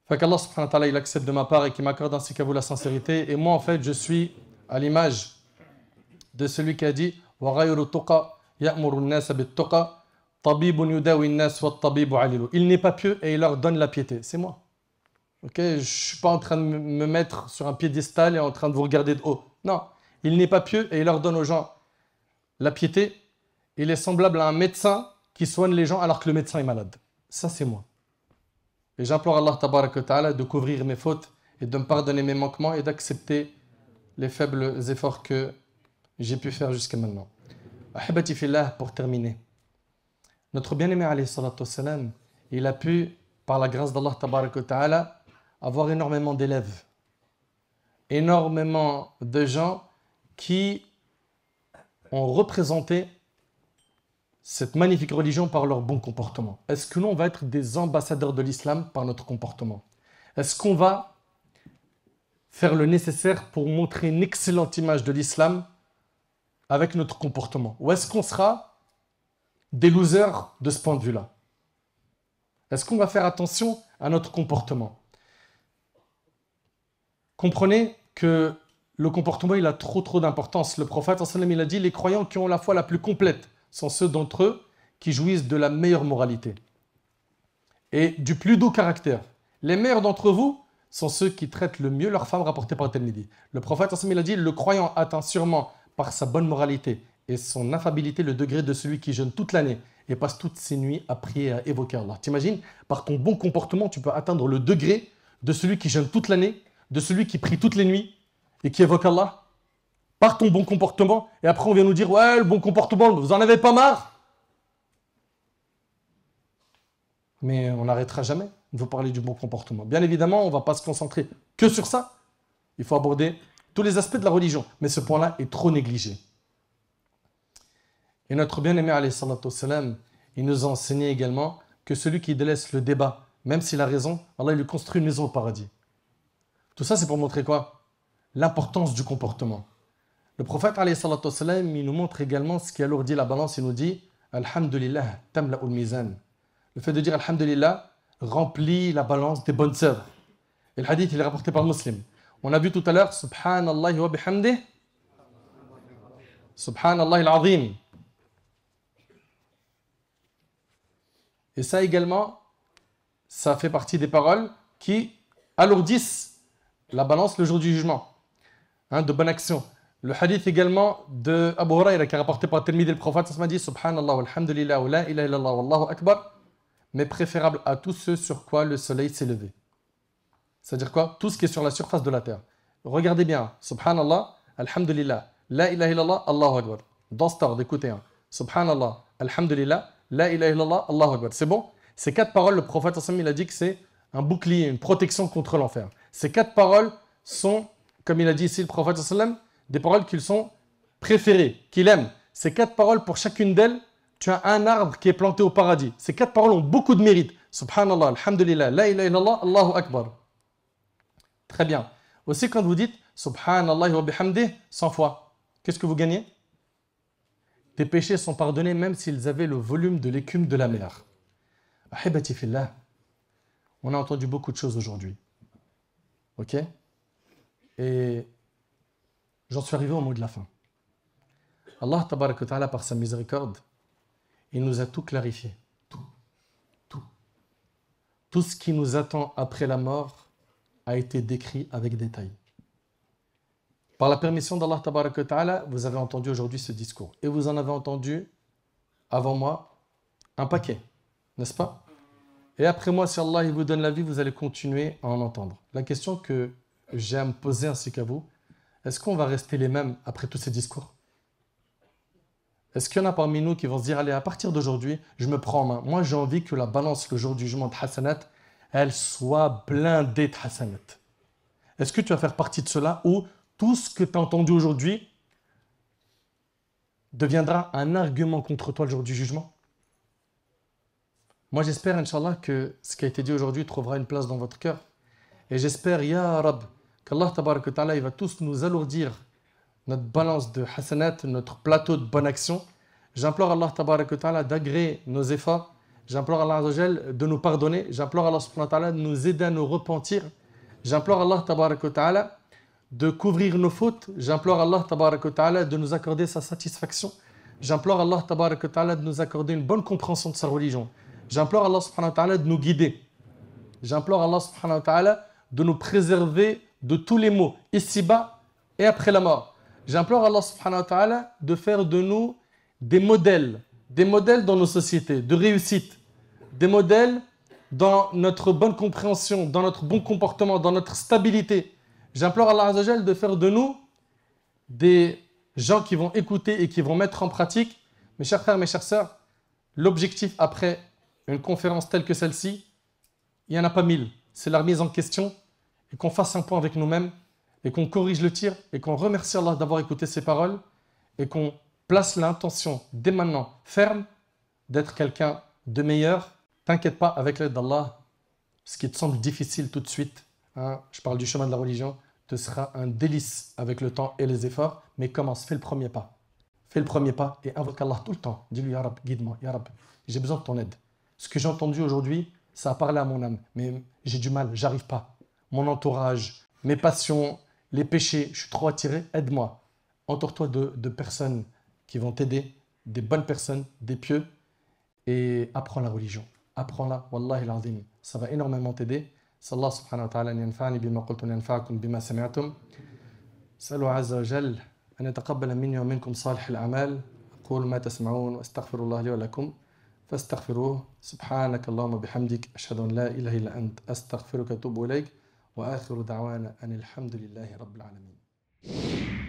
Fait qu'Allah subhanahu wa ta'ala, il accepte de ma part et qu'il m'accorde ainsi qu'à vous la sincérité. Et moi, en fait, je suis à l'image de celui qui a dit وَغَيْرُ تُقَى يَأْمُرُ النَّاسَ بِالتُّقَى طَبِيبٌ يُدَاوِي النَّاسَ وَالطَّبِيبُ عَلِيلُ. Il n'est pas pieux et il leur donne la piété. C'est moi. Ok, je ne suis pas en train de me mettre sur un piédestal et en train de vous regarder de haut. Non, il n'est pas pieux et il leur donne aux gens la piété. Il est semblable à un médecin qui soigne les gens alors que le médecin est malade. Ça, c'est moi. Et j'implore Allah tabaraka wa ta'ala de couvrir mes fautes et de me pardonner mes manquements et d'accepter les faibles efforts que j'ai pu faire jusqu'à maintenant. Ahibati fillah, pour terminer. Notre bien-aimé alayhi salatu wassalam, il a pu, par la grâce d'Allah tabaraka wa ta'ala, avoir énormément d'élèves, énormément de gens qui ont représenté cette magnifique religion par leur bon comportement. Est-ce que nous, on va être des ambassadeurs de l'islam par notre comportement? Est-ce qu'on va faire le nécessaire pour montrer une excellente image de l'islam avec notre comportement? Ou est-ce qu'on sera des losers de ce point de vue-là? Est-ce qu'on va faire attention à notre comportement? Comprenez que le comportement, il a trop d'importance. Le prophète, il a dit, les croyants qui ont la foi la plus complète sont ceux d'entre eux qui jouissent de la meilleure moralité et du plus doux caractère. Les meilleurs d'entre vous sont ceux qui traitent le mieux leurs femmes, rapportées par Tirmidhi. Le prophète, il a dit, le croyant atteint sûrement par sa bonne moralité et son affabilité le degré de celui qui jeûne toute l'année et passe toutes ses nuits à prier et à évoquer Allah. T'imagines, par ton bon comportement, tu peux atteindre le degré de celui qui jeûne toute l'année, de celui qui prie toutes les nuits et qui évoque Allah, par ton bon comportement. Et après, on vient nous dire, ouais, le bon comportement, vous en avez pas marre? Mais on n'arrêtera jamais de vous parler du bon comportement. Bien évidemment, on ne va pas se concentrer que sur ça. Il faut aborder tous les aspects de la religion. Mais ce point-là est trop négligé. Et notre bien-aimé, alayhi salatu wassalam, il nous a enseigné également que celui qui délaisse le débat, même s'il a raison, Allah il lui construit une maison au paradis. Tout ça, c'est pour montrer quoi? L'importance du comportement. Le prophète, alayhi salatu wassalam, il nous montre également ce qui alourdit la balance. Il nous dit Alhamdulillah, tamla'ul mizan. Le fait de dire Alhamdulillah remplit la balance des bonnes œuvres. Et le hadith, il est rapporté par Muslim. On a vu tout à l'heure Subhanallah wa bihamdih, Subhanallah al-azim. Et ça également, ça fait partie des paroles qui alourdissent la balance le jour du jugement, de bonne action. Le hadith également de Abu Huraira qui est rapporté par Tirmidhi, le prophète m'a dit Subhanallah walhamdulillah wa la ilaha illallah wallahu akbar, mais préférable à tous ceux sur quoi le soleil s'est levé. C'est-à-dire quoi? Tout ce qui est sur la surface de la terre. Regardez bien, Subhanallah, alhamdulillah, la ilaha illallah, Allahu akbar. Dans cet ordre, écoutez. Subhanallah, alhamdulillah, la ilaha illallah, Allahu akbar. C'est bon? Ces quatre paroles, le prophète il a dit que c'est un bouclier, une protection contre l'enfer. Ces quatre paroles sont, comme il a dit ici le prophète des paroles qu'ils sont préférées, qu'il aime. Ces quatre paroles, pour chacune d'elles, tu as un arbre qui est planté au paradis. Ces quatre paroles ont beaucoup de mérite. Subhanallah, alhamdulillah, la ilaha illallah, Allahu akbar. Très bien. Aussi, quand vous dites Subhanallah wa bihamdih 100 fois, qu'est-ce que vous gagnez? Tes péchés sont pardonnés même s'ils avaient le volume de l'écume de la mer. Ahibati fillah, on a entendu beaucoup de choses aujourd'hui. Ok? Et j'en suis arrivé au mot de la fin. Allah, tabarak wa ta'ala, par sa miséricorde, il nous a tout clarifié. Tout. Tout ce qui nous attend après la mort a été décrit avec détail. Par la permission d'Allah, tabarak wa ta'ala, vous avez entendu aujourd'hui ce discours. Et vous en avez entendu, avant moi, un paquet. N'est-ce pas? Et après moi, si Allah il vous donne la vie, vous allez continuer à en entendre. La question que j'ai à me poser ainsi qu'à vous, est-ce qu'on va rester les mêmes après tous ces discours? Est-ce qu'il y en a parmi nous qui vont se dire, allez, à partir d'aujourd'hui, je me prends en main. Moi, j'ai envie que la balance, le jour du jugement de Hassanat, elle soit blindée de Hassanat. Est-ce que tu vas faire partie de cela ou tout ce que tu as entendu aujourd'hui deviendra un argument contre toi le jour du jugement? Moi, j'espère, Inch'Allah, que ce qui a été dit aujourd'hui trouvera une place dans votre cœur. Et j'espère, Ya Rab, qu'Allah, tabarak wa ta'ala, il va tous nous alourdir notre balance de hasanat, notre plateau de bonne action, J'implore Allah tabarak wa ta'ala d'agréer nos efforts. J'implore Allah azza wa jal de nous pardonner. J'implore Allah subhanahu wa ta'ala de nous aider à nous repentir. J'implore Allah tabarak wa ta'ala de couvrir nos fautes. J'implore Allah tabarak wa ta'ala de nous accorder sa satisfaction. J'implore Allah tabarak wa ta'ala de nous accorder une bonne compréhension de sa religion. J'implore Allah subhanahu wa ta'ala de nous guider. J'implore Allah subhanahu wa ta'ala de nous préserver de tous les maux, ici-bas et après la mort. J'implore Allah subhanahu wa ta'ala de faire de nous des modèles dans nos sociétés, de réussite, des modèles dans notre bonne compréhension, dans notre bon comportement, dans notre stabilité. J'implore Allah azza wa jal de faire de nous des gens qui vont écouter et qui vont mettre en pratique. Mes chers frères, mes chères sœurs, l'objectif après une conférence telle que celle-ci, il n'y en a pas 1000. C'est la remise en question et qu'on fasse un point avec nous-mêmes et qu'on corrige le tir et qu'on remercie Allah d'avoir écouté ces paroles et qu'on place l'intention dès maintenant ferme d'être quelqu'un de meilleur. T'inquiète pas, avec l'aide d'Allah, ce qui te semble difficile tout de suite, je parle du chemin de la religion, te sera un délice avec le temps et les efforts, mais commence, fais le premier pas. Fais le premier pas et invoque Allah tout le temps. Dis-lui, Ya Rab, guide-moi, Ya Rab, j'ai besoin de ton aide. Ce que j'ai entendu aujourd'hui, ça a parlé à mon âme, mais j'ai du mal, j'arrive pas. Mon entourage, mes passions, les péchés, je suis trop attiré, aide-moi. Entoure-toi de personnes qui vont t'aider, des bonnes personnes, des pieux, et apprends la religion. Apprends-la, wallahi l'azim. Ça va énormément t'aider. Sallallahu subhanahu wa ta'ala an yanfa'ani bima qultu yanfa'akum bima sami'tum. Salu azza wa jal an yataqabbala minni wa minkum salih al-a'mal. أقول ما تسمعون وأستغفر الله لي ولكم فاستغفروه سبحانك اللهم بحمدك أشهد أن لا إله إلا أنت أستغفرك وأتوب إليك وآخر دعوانا أن الحمد لله رب العالمين.